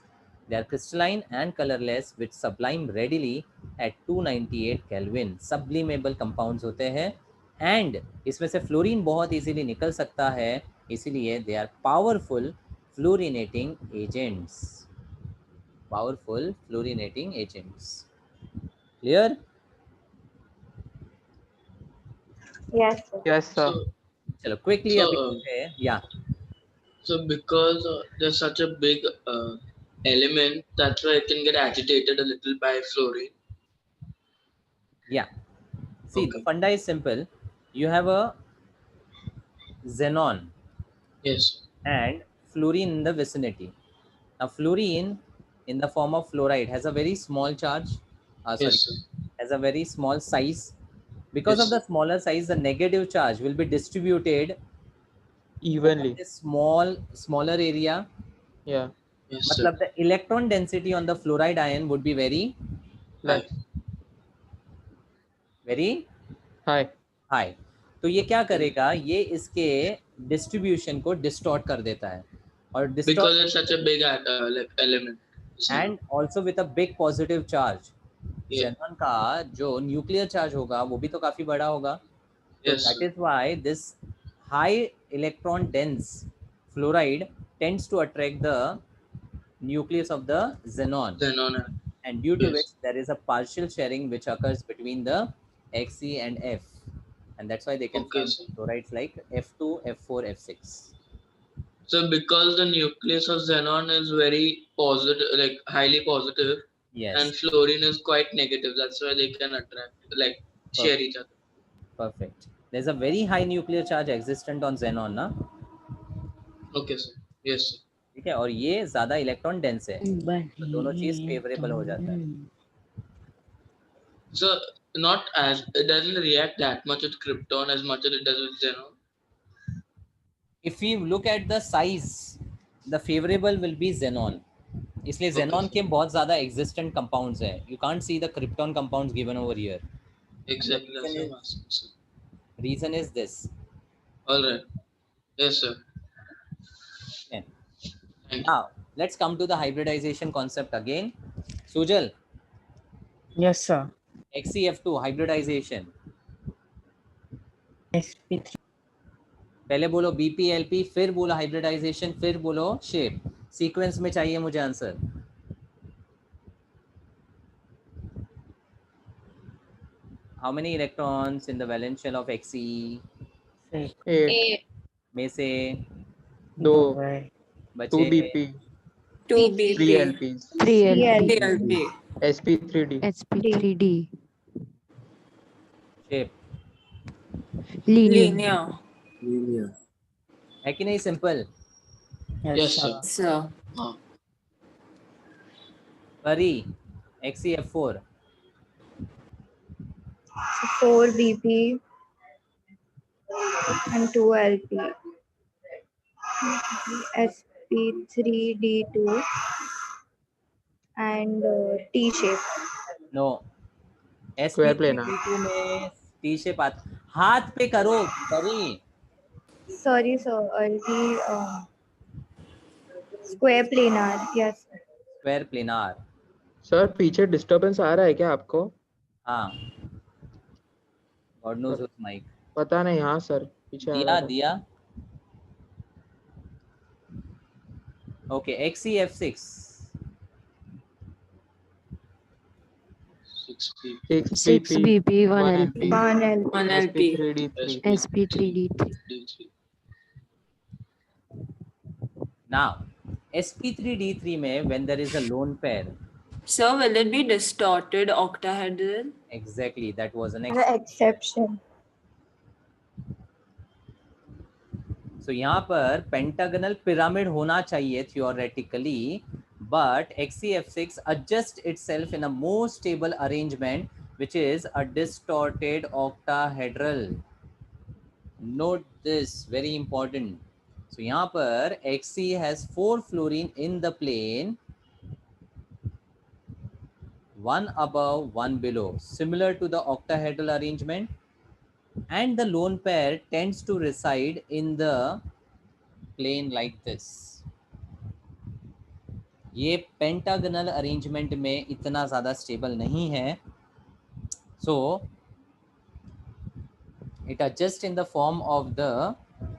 They are crystalline and colorless which sublime readily at 298 Kelvin. Sublimable compounds होते हैं, and इसमें से फ्लोरीन बहुत इजीली निकल सकता है, इसीलिए they are powerful fluorinating agents. Powerful fluorinating agents. Clear? Yes, sir. Yes, sir. So, चलो quickly So, अभी कुछ है yeah. so because there's such a big element, that's why it can get agitated a little by fluorine. Yeah. See, the Okay. funda is simple. You have a xenon Yes. and fluorine in the vicinity. Now, fluorine in the form of fluoride has a very small charge. Yes, sir. Has a very small size. Because Yes, of the smaller size, the negative charge will be distributed Evenly. this smaller area. Yeah. Yes, sir. मतलब the electron density on the fluoride ion would be very Less. high. High. तो ये क्या करेगा, ये इसके distribution को distort कर देता है और Because distort it's such a big like element. And also with a big positive charge. Yeah. xenon का जो न्यूक्लियर चार्ज होगा वो भी तो काफी बड़ा होगा. So Yes, that sir. is why this high electron dense fluoride tends to attract the nucleus of the xenon, Xenon. and due to Yes. which there is a partial sharing which occurs between the Xe and F, and that's why they can Okay, form sir. fluorides like F2, F4, F6. So because the nucleus of xenon is very positive, like highly positive, Yes, and fluorine is quite negative, that's why they can attract, like share each other. perfect. There's a very high nuclear charge existent on xenon ना. Okay, sir. Yes, sir. ठीक है, और ये ज्यादा electron dense है, तो दोनों चीज फेवरेबल हो जाता है. So not as it doesn't react that much with krypton as much as it does with xenon. If we look at the size, the favorable will be xenon. इसलिए Okay, xenon sir. के बहुत ज्यादा existent compounds हैं. You can't see the krypton compounds given over here. Exactly. That's reason what I'm asking, sir. Reason is this. All right. Yes, sir. Okay. Thank you. Now let's come to the hybridization concept again. Sujal, Yes, sir. XeF2 hybridization. sp3 पहले बोलो BPLP, फिर बोलो hybridization, फिर बोलो shape. Sequence में चाहिए मुझे answer. How many electrons in the valence shell of Xe? 8. 8. में से 2. बचे 2 BP. 2 3 BP. LPs. 3L, 3LP. SP3D. sp3d, shape. linear, Linear. Linear. है कि नहीं सिंपल? Yes, sir. Sir. परी XeF4 4 BP and 2 LP. sp3d2 and T shape. No Square planar. SP3D2 में T shape आता. हाथ पे करो परी. Sorry, sir. The square planar. Yes. Square planar. Sir पीछे डिस्टरबेंस आ रहा है क्या आपको? हाँ, गॉड नोज विथ माइक. पता नहीं. हाँ सर पीछे आ दिया रहा था. दिया. Okay, XeF6 6 6 BP, 1 LP, 1 LP. 1 LP. SP3D3. sp3d3. now sp3d3 में when there is a lone pair, Sir, will it be distorted octahedral? exactly, that was an The exception. so यहाँ पर pentagonal pyramid होना चाहिए theoretically, but XeF6 adjusts itself in a more stable arrangement which is a distorted octahedral. Note this, very important. So यहाँ पर Xe has 4 fluorine in the plane, 1 above 1 below, similar to the octahedral arrangement, and the lone pair tends to reside in the plane like this. ये pentagonal arrangement में इतना ज़्यादा stable नहीं है, so it adjusts in the form of the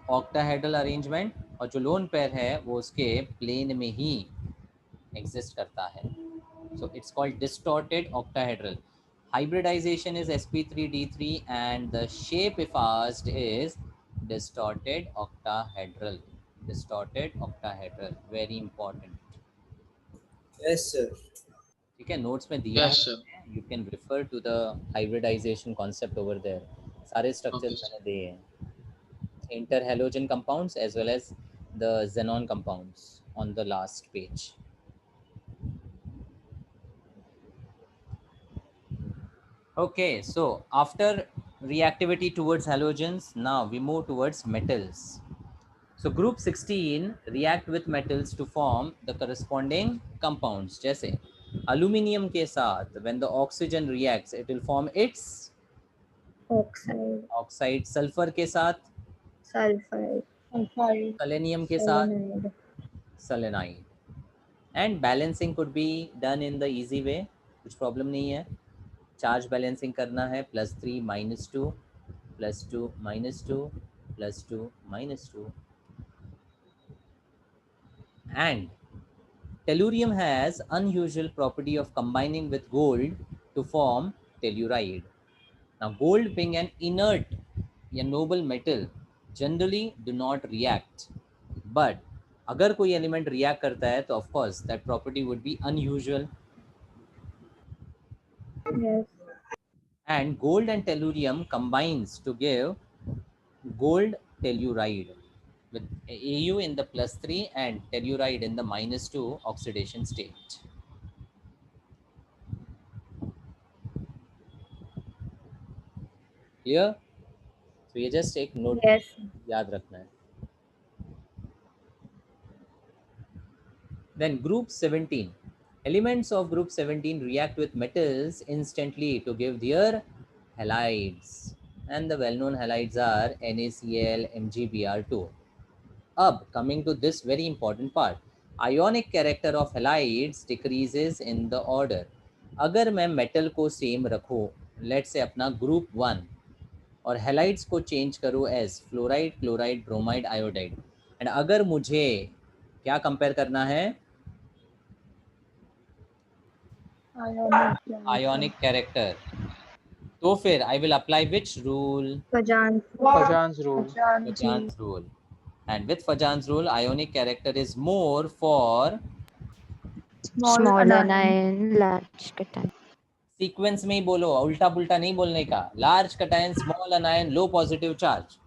octahedral arrangement और जो lone pair है वो उसके प्लेन में ही एग्जिस्ट करता है. So it's called distorted octahedral. Hybridization is sp3d3 and the shape if asked is distorted octahedral. Distorted octahedral, very important. Yes, sir. ठीक है, नोट्स में दिया Yes, sir. है, you can refer to the hybridization concept over there. सारे structures Okay, sir. मैंने दिए हैं. Interhalogen compounds as well as the xenon compounds on the last page. Okay, so after reactivity towards halogens, now we move towards metals. So group 16 react with metals to form the corresponding compounds. जैसे aluminium के साथ when the oxygen reacts it will form its Oxide, oxide. sulfur के साथ sulfide, Sulfide. selenium के साथ selenide. selenide. And balancing could be done in the easy way. कुछ problem नहीं है. चार्ज बैलेंसिंग करना है +3 -2 +2 -2 +2 -2. And tellurium has unusual property of combining with gold to form telluride. Now gold being an inert या noble metal generally do not react, but अगर कोई element react करता है तो of course that property would be unusual. Yes. And gold and tellurium combines to give gold telluride with Au in the +3 and telluride in the -2 oxidation state. Clear? So ये just एक note Yes. याद रखना है. Then group 17. Elements of group 17 react with metals instantly to give their halides. And the well-known halides are NaCl, MgBr2. Ab, coming to this very important part. Ionic character of halides decreases in the order. अगर मैं metal को same रखूँ, let's say अपना group 1, और halides को change करूँ as fluoride, chloride, bromide, iodide. And अगर मुझे क्या compare करना है? Ionic character. तो फिर I will apply which rule? Pajan's Pajan's rule. Pajan's rule. And with Pajan's rule, ionic character is more for Small anion, large cation. sequence में ही बोलो, उल्टा पुल्टा नहीं बोलने का. Large cation, small anion, low positive charge.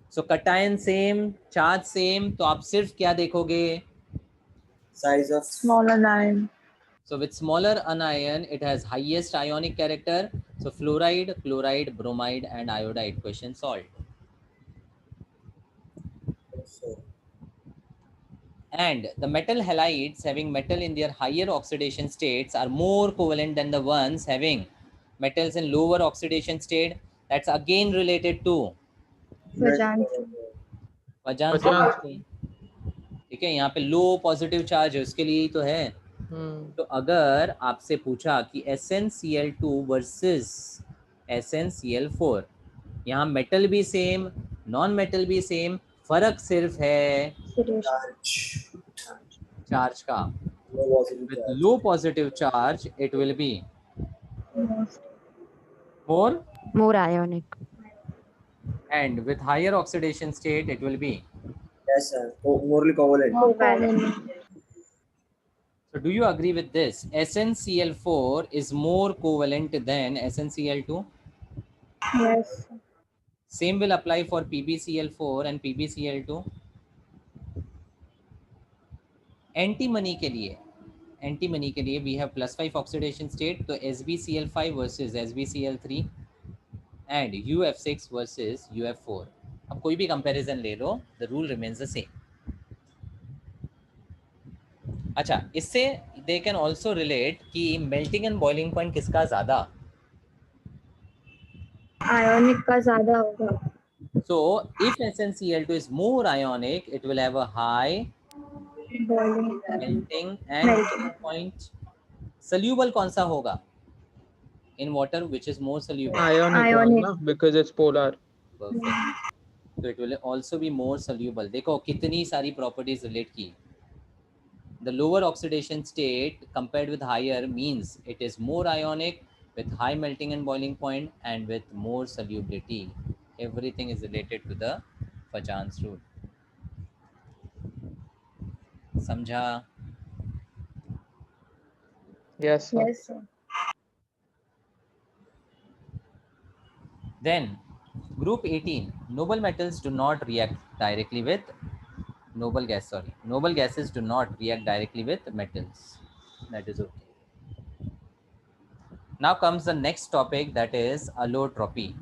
So cation same, charge same, तो आप सिर्फ क्या देखोगे? Size of Smaller line. So with smaller anion, it has highest ionic character. So fluoride, chloride, bromide, and iodide. Question solved. And the metal halides having metal in their higher oxidation states are more covalent than the ones having metals in lower oxidation state. That's again related to Pajan's Pajan's Pajan's rule. ठीक है, यहाँ पे लो positive charge है, उसके लिए ही तो है. तो अगर आपसे पूछा कि SnCl2 वर्सेस SnCl4, यहाँ मेटल भी सेम, नॉन मेटल भी सेम, फर्क सिर्फ है चार्ज का. With low positive charge, it will be More ionic. and with higher oxidation state, it will be. yes, sir. Morely covalent. covalent. So do you agree with this? SnCl4 is more covalent than SnCl2. Yes. Same will apply for PbCl4 and PbCl2. Antimony के लिए we have +5 oxidation state, तो SbCl5 versus SbCl3 and UF6 versus UF4. अब कोई भी comparison ले लो, the rule remains the same. अच्छा, इससे they can also relate कि melting and boiling point किसका ज़्यादा? Ionic का ज़्यादा होगा. So if SnCl2 is more ionic, it will have a high Boiling. melting and boiling point. Soluble कौन सा होगा? In water, which is more soluble? Ionic, Ionic. one, na, because it's polar. Perfect. So it will also be more soluble. देखो कितनी सारी properties relate की. The lower oxidation state compared with higher means it is more ionic with high melting and boiling point and with more solubility. Everything is related to the Fajans rule. समझा? Yes, sir. Yes, sir. Then group 18, noble metals do not react directly with noble gases do not react directly with metals. That is okay. Now comes the next topic, that is allotropy.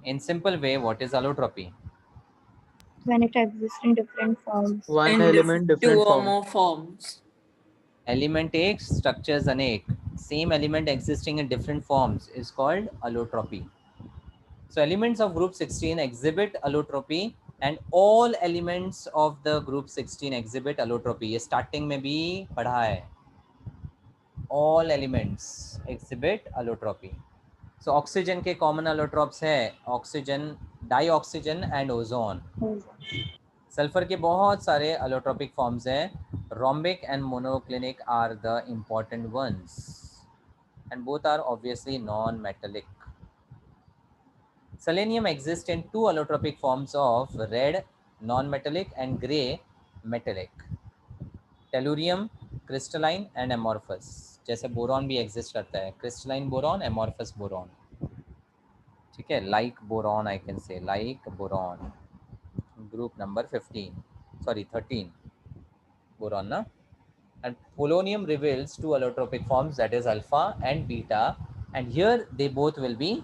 In simple way, what is allotropy? When it exists in different forms. One In element, two different or form. more forms. Element एक, structures अनेक. Same element existing in different forms is called allotropy. So elements of group 16 exhibit allotropy and all elements of the group 16 exhibit allotropy. ये starting में भी पढ़ा है. All elements exhibit allotropy. So oxygen के common allotropes है oxygen, dioxygen and ozone. Sulfur के बहुत सारे allotropic forms हैं. Rhombic and monoclinic are the important ones, and both are obviously non-metallic. Selenium exists in two allotropic forms of red non-metallic and gray metallic. Tellurium crystalline and amorphous. जैसे boron भी exist करता है, crystalline boron, amorphous boron. ठीक है, like boron I can say, like boron. Group number 13 boron na. And polonium reveals two allotropic forms, that is alpha and beta, and here they both will be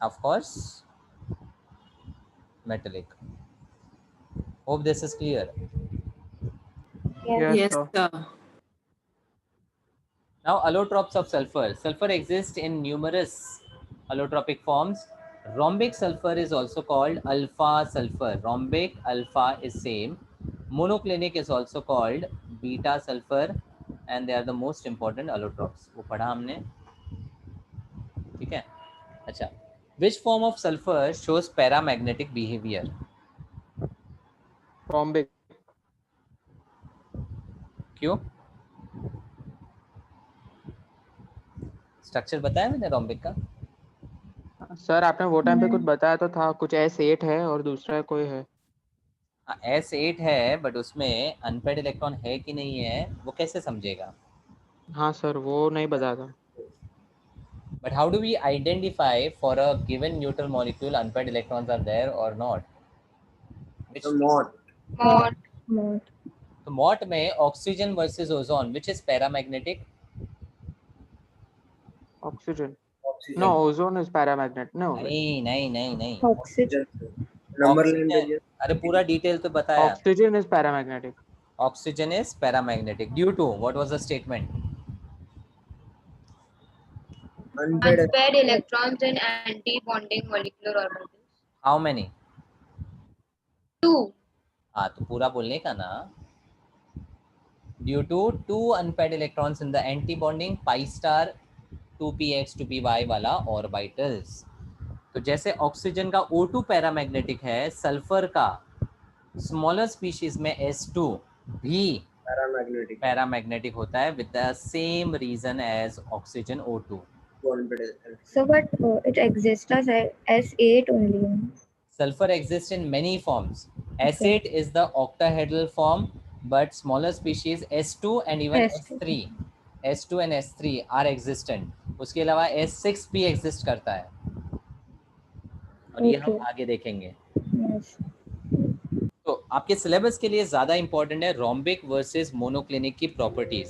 of course metallic. Hope this is clear. Yes, Yes, sir. sir. Now allotropes of sulfur. Sulfur exists in numerous allotropic forms. Rhombic sulfur is also called alpha sulfur. Rhombic alpha is same. Monoclinic is also called beta sulfur, and they are the most important allotropes. वो पढ़ा हमने. ठीक है. अच्छा. Which form of sulfur shows paramagnetic behavior? Rhombic. क्यों? Structure बताया मैंने rhombic का. सर आपने वो टाइम पे कुछ बताया तो था, कुछ S8 है और दूसरा कोई है. S8 है, बट उसमें अनपेड इलेक्ट्रॉन है कि नहीं है वो कैसे समझेगा? हाँ सर, वो नहीं बताया था. But how do we identify for a given neutral molecule unpaired electrons are there or not? Which Not. Mod. तो MOT में oxygen versus ozone, which is paramagnetic? Oxygen. Oxygen. No, ozone is paramagnet. No. नहीं. Oxygen. Number Oxygen- line दीजिए. अरे पूरा detail तो बताया. Oxygen is paramagnetic. Oxygen is paramagnetic due to what was the statement? Unpaired. Unpaired electrons in anti-bonding molecular orbitals. How many? 2. हाँ तो पूरा बोलने का ना. Due to two unpaired electrons in the anti-bonding pi star 2px 2py वाला orbitals. तो जैसे oxygen का O2 पैरामैग्नेटिक है, सल्फर का स्मॉलर स्पीशीज में S2 भी Paramagnetic. पैरामैग्नेटिक होता है with the same reason as oxygen O2. Unpaired. So, but it exists as S8 only. Sulfur exists in many forms. S8 is the octahedral form, but smaller species S2 and even S2 and S3 are existent. उसके अलावा S6 भी exist करता है, और ये हम आगे देखेंगे. Yes. तो आपके सिलेबस के लिए ज्यादा इंपॉर्टेंट है रोम्बिक वर्सेस मोनोक्लिनिक की properties.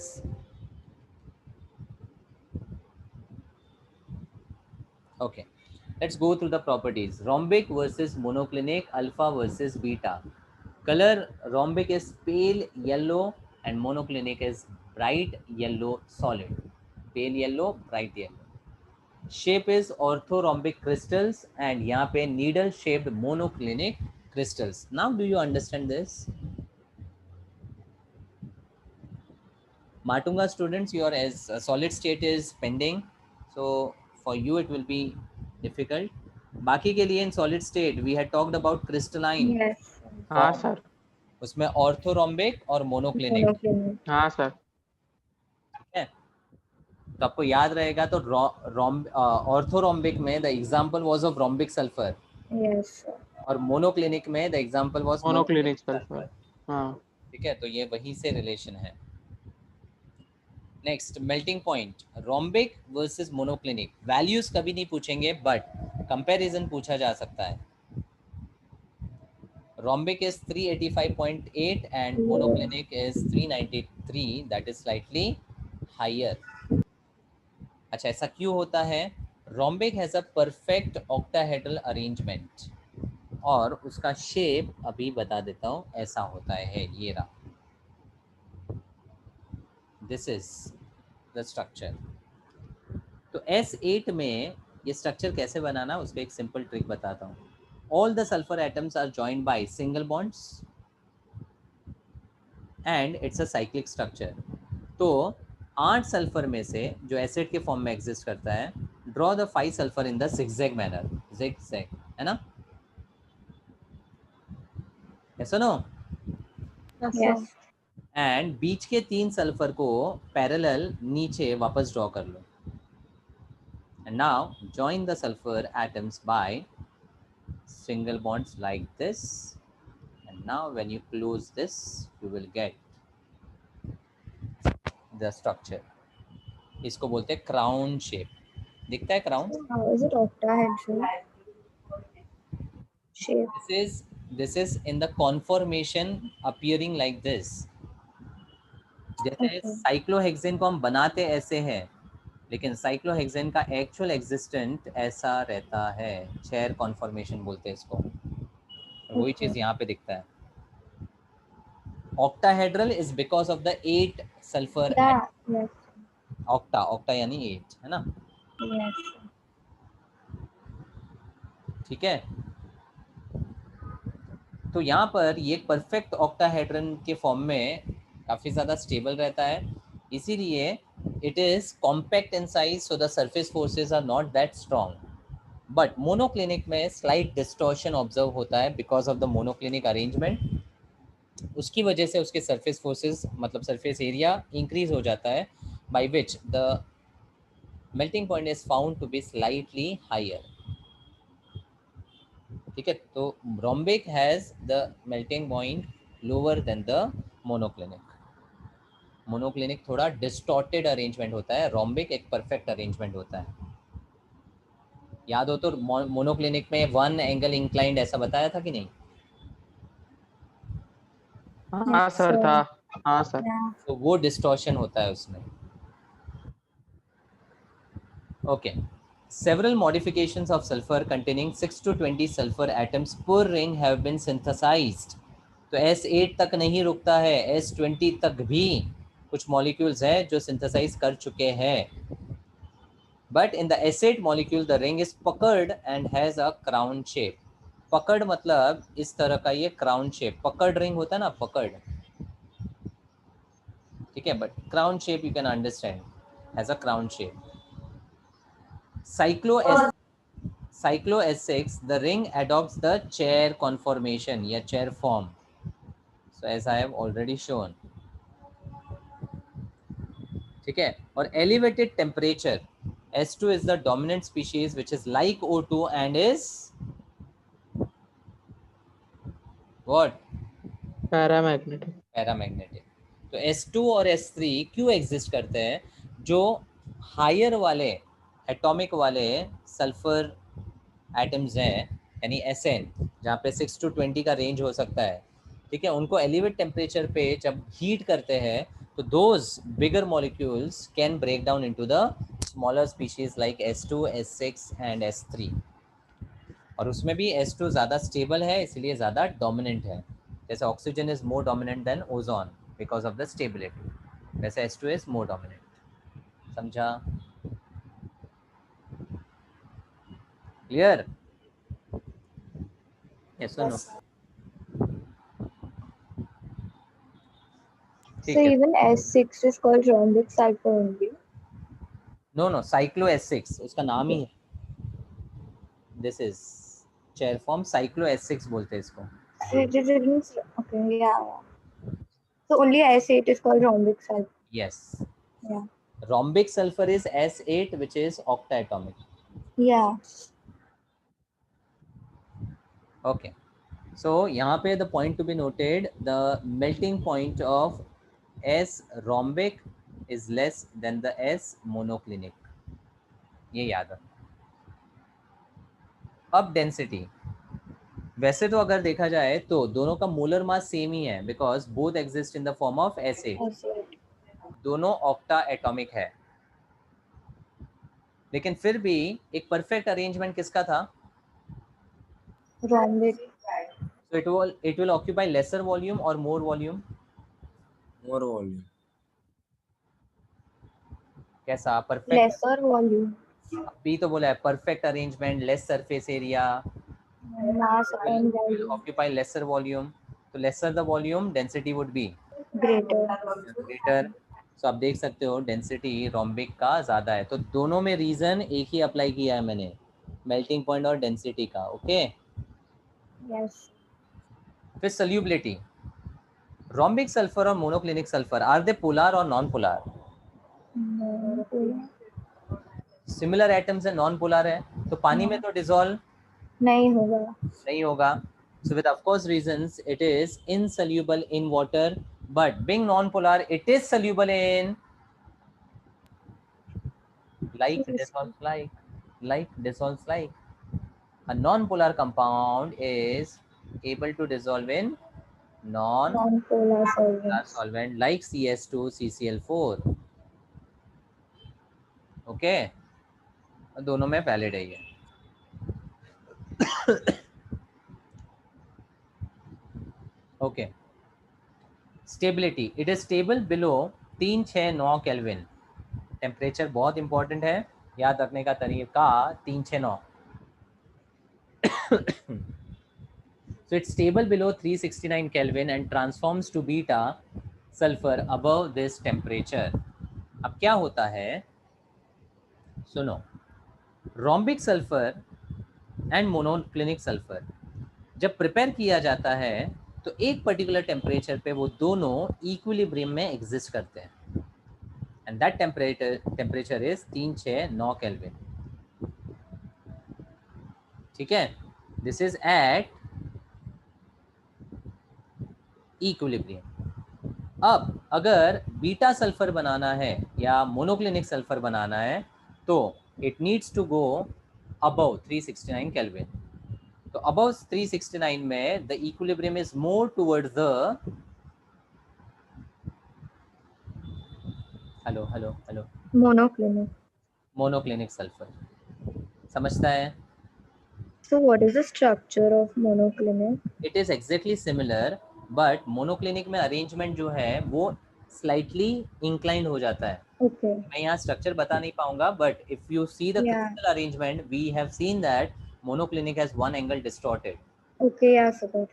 Okay, let's go through the properties. Rhombic versus monoclinic, alpha versus beta. Colour rhombic is pale yellow and monoclinic is bright yellow solid. Pale yellow, bright yellow. Shape is orthorhombic crystals and यहाँ पे needle shaped monoclinic crystals. Now do you understand this? Matunga students, your solid state is pending, so for you it will be difficult, बाकी के लिए in solid state we had talked about crystalline, Yes. हाँ sir. उसमें orthorhombic और monoclinic, Monoclinic. हाँ sir. ठीक है। तो आपको याद रहेगा तो ऑर्थोरोम्बिक में the example was of rhombic sulphur, Yes, sir. और मोनोक्लिनिक में the example was monoclinic sulphur. हाँ ठीक है, तो ये वहीं से रिलेशन है। Next, melting point, rhombic versus monoclinic, values कभी नहीं पूछेंगे बट कंपैरिजन पूछा जा सकता है। Rhombic is 385.8 and monoclinic is 393, that is slightly higher. अच्छा, ऐसा क्यों होता है? Rhombic has a perfect octahedral arrangement, और उसका शेप अभी बता देता हूँ, ऐसा होता है, ये रहा, दिस इज द स्ट्रक्चर। तो S8 में ये स्ट्रक्चर कैसे बनाना, उसका एक सिंपल ट्रिक बताता हूँ। All the sulphur atoms are joined by single bonds and it's a cyclic structure. तो 8 सल्फर में से जो एसिड के फॉर्म में एग्जिस्ट करता है, draw the 5 sulphur in the zigzag manner, zigzag, है ना? ऐसा नो? Yes. एंड बीच के 3 सल्फर को पैरेलल नीचे वापस ड्रॉ कर लो। And now join the sulfur atoms by single bonds like this. And now when you close this, you will get the structure. इसको बोलते हैं crown shape. दिखता है crown? How is it octahedral shape? This is in the conformation appearing like this. जैसे Okay. Cyclohexane को हम बनाते ऐसे हैं, लेकिन साइक्लोहेक्सेन का एक्चुअल एग्जिस्टेंट ऐसा रहता है, चेयर कॉन्फॉर्मेशन बोलते हैं इसको। वही चीज यहाँ पे दिखता है। Octahedral is because of the 8 sulphur. Yeah. Yes. Octa यानी 8, है ना? Yes. ठीक है, तो यहाँ पर ये परफेक्ट ऑक्टाहेड्रन के फॉर्म में काफी ज्यादा स्टेबल रहता है, इसीलिए it is compact in size, so the surface forces are not that strong. But monoclinic में slight distortion observe होता है because of the monoclinic arrangement. उसकी वजह से उसके surface forces, मतलब surface area increase हो जाता है, by which the melting point is found to be slightly higher. ठीक है, तो rhombic has the melting point lower than the monoclinic. Monoclinic थोड़ा डिस्टॉर्टेड अरेंजमेंट होता है, रोम्बिक एक परफेक्ट अरेंजमेंट होता है। याद हो तो मोनोक्लिनिक में 1 एंगल इंक्लाइंड ऐसा बताया था कि नहीं? हाँ सर था। हाँ सर। तो वो डिस्टॉर्शन होता है उसमें। Okay, several modifications of sulfur containing 6 to 20 sulfur atoms per ring have been synthesized. तो S8 तक नहीं रुकता है, S20 तक भी कुछ मॉलिक्यूल्स हैं जो सिंथेसाइज कर चुके हैं। But in the S8 molecule the ring is puckered and has a crown shape. पकड़ मतलब इस तरह का ये क्राउन शेप, पकड़ रिंग होता है ना, पकड़, ठीक है, but crown shape you can understand, has a crown shape. Cyclo S6 the ring adopts the chair conformation या chair form, so as I have already shown, ठीक है। और elevated temperature, S2 is the dominant species which is like O2 and is what? Paramagnetic. तो S2 और S3 क्यों exist करते हैं? जो हायर वाले एटॉमिक वाले सल्फर एटम्स हैं, यानी Sn, जहाँ पे 6 to 20 का रेंज हो सकता है, ठीक है, उनको एलिवेट टेम्परेचर पे जब हीट करते हैं तो those bigger molecules can break down into the smaller species like S2, S6 and S3। और उसमें भी S2 ज़्यादा स्टेबल है, इसलिए ज़्यादा डोमिनेंट है। जैसे oxygen is more dominant than ozone because of the stability, वैसे S2 इज मोर डोमिनेंट। समझा? क्लियर? यस और no? So even S6 is called rhombic sulfur only. No, cyclo S6 उसका नाम ही है। This is chair form, cyclohexanes बोलते हैं इसको. Okay, yeah. So only S8 is called rhombic sulfur. Yes. Yeah. Rhombic sulfur is S8, which is octaatomic. Yeah. Okay. So यहाँ पे the point to be noted, the melting point of S rhombic is less than the S monoclinic. ये याद है. अब density, वैसे तो अगर देखा जाए तो दोनों का मोलर मास सेम ही है, because both exist in the form of S8. S8. दोनों ऑक्टा एटॉमिक है, लेकिन फिर भी एक परफेक्ट अरेंजमेंट किसका था? Rhombic. So it will occupy lesser volume or more volume? More volume. कैसा परफेक्ट? Lesser volume. अभी तो बोला है perfect arrangement, less surface area, Mass and will volume. occupy lesser volume. So lesser the volume, density would be Greater. greater. So आप देख सकते हो density rhombic का ज़्यादा है. तो दोनों में रीज़न एक ही अप्लाई किया है मैंने, मेल्टिंग पॉइंट और डेंसिटी का. ओके. Yes. फिर सल्यूबिलिटी, रोम्बिक सल्फर और monoclinic sulphur, are they polar और नॉन पोलर? सिमिलर एटम्स है, नॉन पोलर है, तो पानी में तो डिसॉल्व नहीं होगा. नहीं होगा. So with of course reasons it is insoluble in water, but being non-polar it is soluble in dissolves like. A non-polar compound is able to dissolve in non-polar Non-polar solvent like CS2 CCl4. Okay, दोनों में valid है ये. Okay. Stability, it is stable below 369 Kelvin. Temperature बहुत important है, याद रखने का तरीका 369. So it's stable below 369 Kelvin and transforms to beta sulfur above this temperature. अब क्या होता है सुनो, rhombic sulphur and monoclinic sulphur जब प्रिपेयर किया जाता है तो एक पर्टिकुलर टेम्परेचर पे वो दोनों इक्विलिब्रियम में एग्जिस्ट करते हैं, and that temperature is 369 Kelvin. ठीक है, this is at equilibrium. अब अगर बीटा सल्फर बनाना है या मोनोक्लिनिक सल्फर बनाना है तो it needs to go above 369 Kelvin. तो above 369 में the equilibrium is more towards the hello monoclinic sulphur. समझता है? So what is the structure of monoclinic? It is exactly similar, but monoclinic में arrangement जो है वो स्लाइटली इंक्लाइंड हो जाता है. Okay. मैं यहाँ स्ट्रक्चर बता नहीं पाऊंगा, but if you see the crystal arrangement we have seen that monoclinic has one angle distorted. Okay, yeah, sir.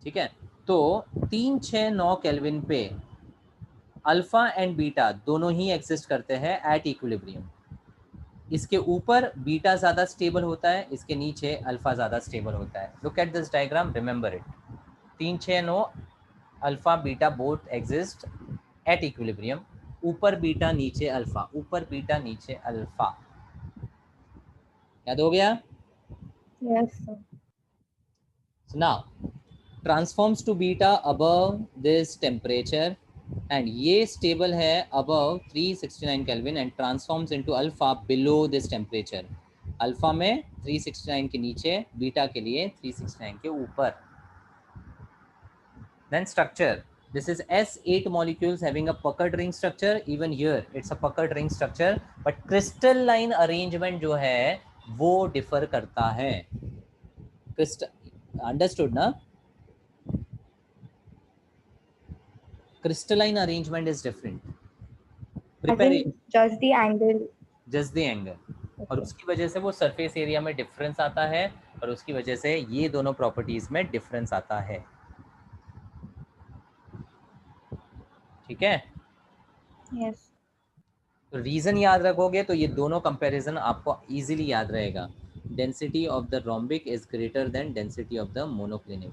ठीक है, तो 369 केल्विन पे अल्फा एंड बीटा दोनों ही एग्जिस्ट करते हैं एट इक्विलिब्रियम. इसके ऊपर बीटा ज़्यादा स्टेबल होता है, इसके नीचे अल्फा ज़्यादा स्टेबल होता है. Look at this diagram, remember it. 369 alpha beta both exist at equilibrium. ऊपर बीटा नीचे अल्फा, ऊपर बीटा नीचे अल्फा. याद हो गया? Yes, sir. So now transforms to beta above this temperature and ये stable है above 369 Kelvin and transforms into alpha below this temperature. Alpha में 369 के नीचे, बीटा के लिए 369 के ऊपर. Then structure, this is S8 molecules having a puckered ring structure. Even here it's a puckered ring structure, but crystalline arrangement जो है वो डिफर करता है. अंडरस्टूड ना? crystalline arrangement is different. Just the angle. Just the angle. और उसकी वजह से वो सरफेस एरिया में डिफरेंस आता है और उसकी वजह से ये दोनों प्रॉपर्टीज में डिफरेंस आता है. ठीक है? Yes. तो रीजन याद रखोगे तो ये दोनों कंपैरिजन आपको इजीली याद रहेगा. Density of the rhombic is greater than density of the monoclinic.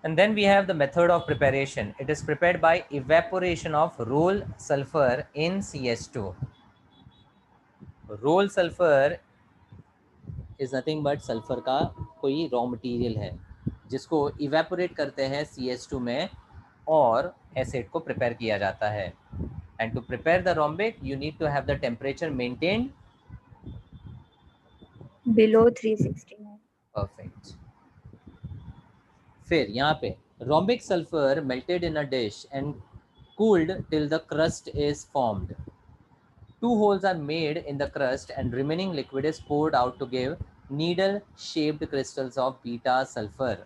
And then we have the method of preparation. It is prepared by evaporation of roll sulfur in CS2. Roll sulfur is nothing but sulfur का कोई raw material है जिसको evaporate करते हैं CS2 में और acid को prepare किया जाता है. And to prepare the rhombic, you need to have the temperature maintained below 369. Perfect. फिर यहाँ पे rhombic sulfur melted in a dish and cooled till the crust is formed. 2 holes are made in the crust and remaining liquid is poured out to give needle shaped crystals of beta sulfur.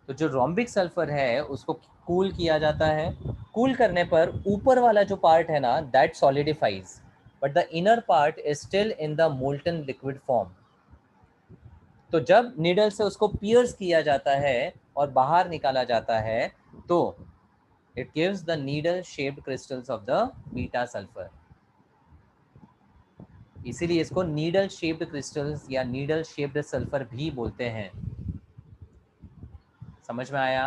तो जो rhombic sulfur है उसको cool किया जाता है. Cool करने पर ऊपर वाला जो पार्ट है ना that solidifies, but the inner part is still in the molten liquid form. तो जब नीडल से उसको पियर्स किया जाता है और बाहर निकाला जाता है तो it gives the needle shaped crystals of the beta sulfur. इसीलिए इसको needle shaped crystals या needle shaped sulfur भी बोलते हैं. समझ में आया?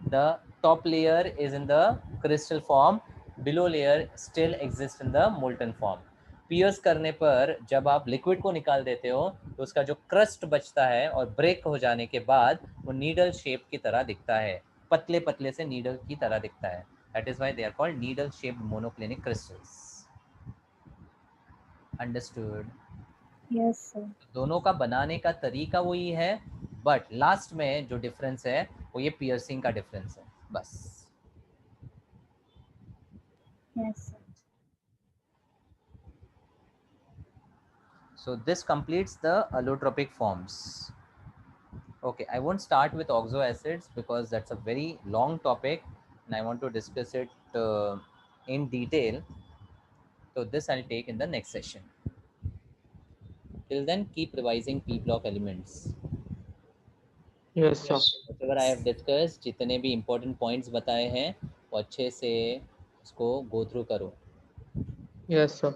The top layer is in the crystal form, below layer still exists in the molten form. Pierce करने पर जब आप लिक्विड को निकाल देते हो तो उसका जो क्रस्ट बचता है और ब्रेक हो जाने के बाद वो नीडल शेप की तरह दिखता है, पतले पतले से नीडल की तरह दिखता है. That is why they are called needle shaped monoclinic crystals. Understood? Yes, sir. दोनों का बनाने का तरीका वही है, बट लास्ट में जो डिफरेंस है वो ये पियर्सिंग का डिफरेंस है बस. Yes, sir. So this completes the allotropic forms. Okay, I won't start with oxo acids because that's a very long topic and I want to discuss it in detail. So this I'll take in the next session. Till then, keep revising P block elements. Yes, sir. Whatever I have discussed, जितने भी important points बताए हैं वो अच्छे से उसको go through करो. Yes, sir.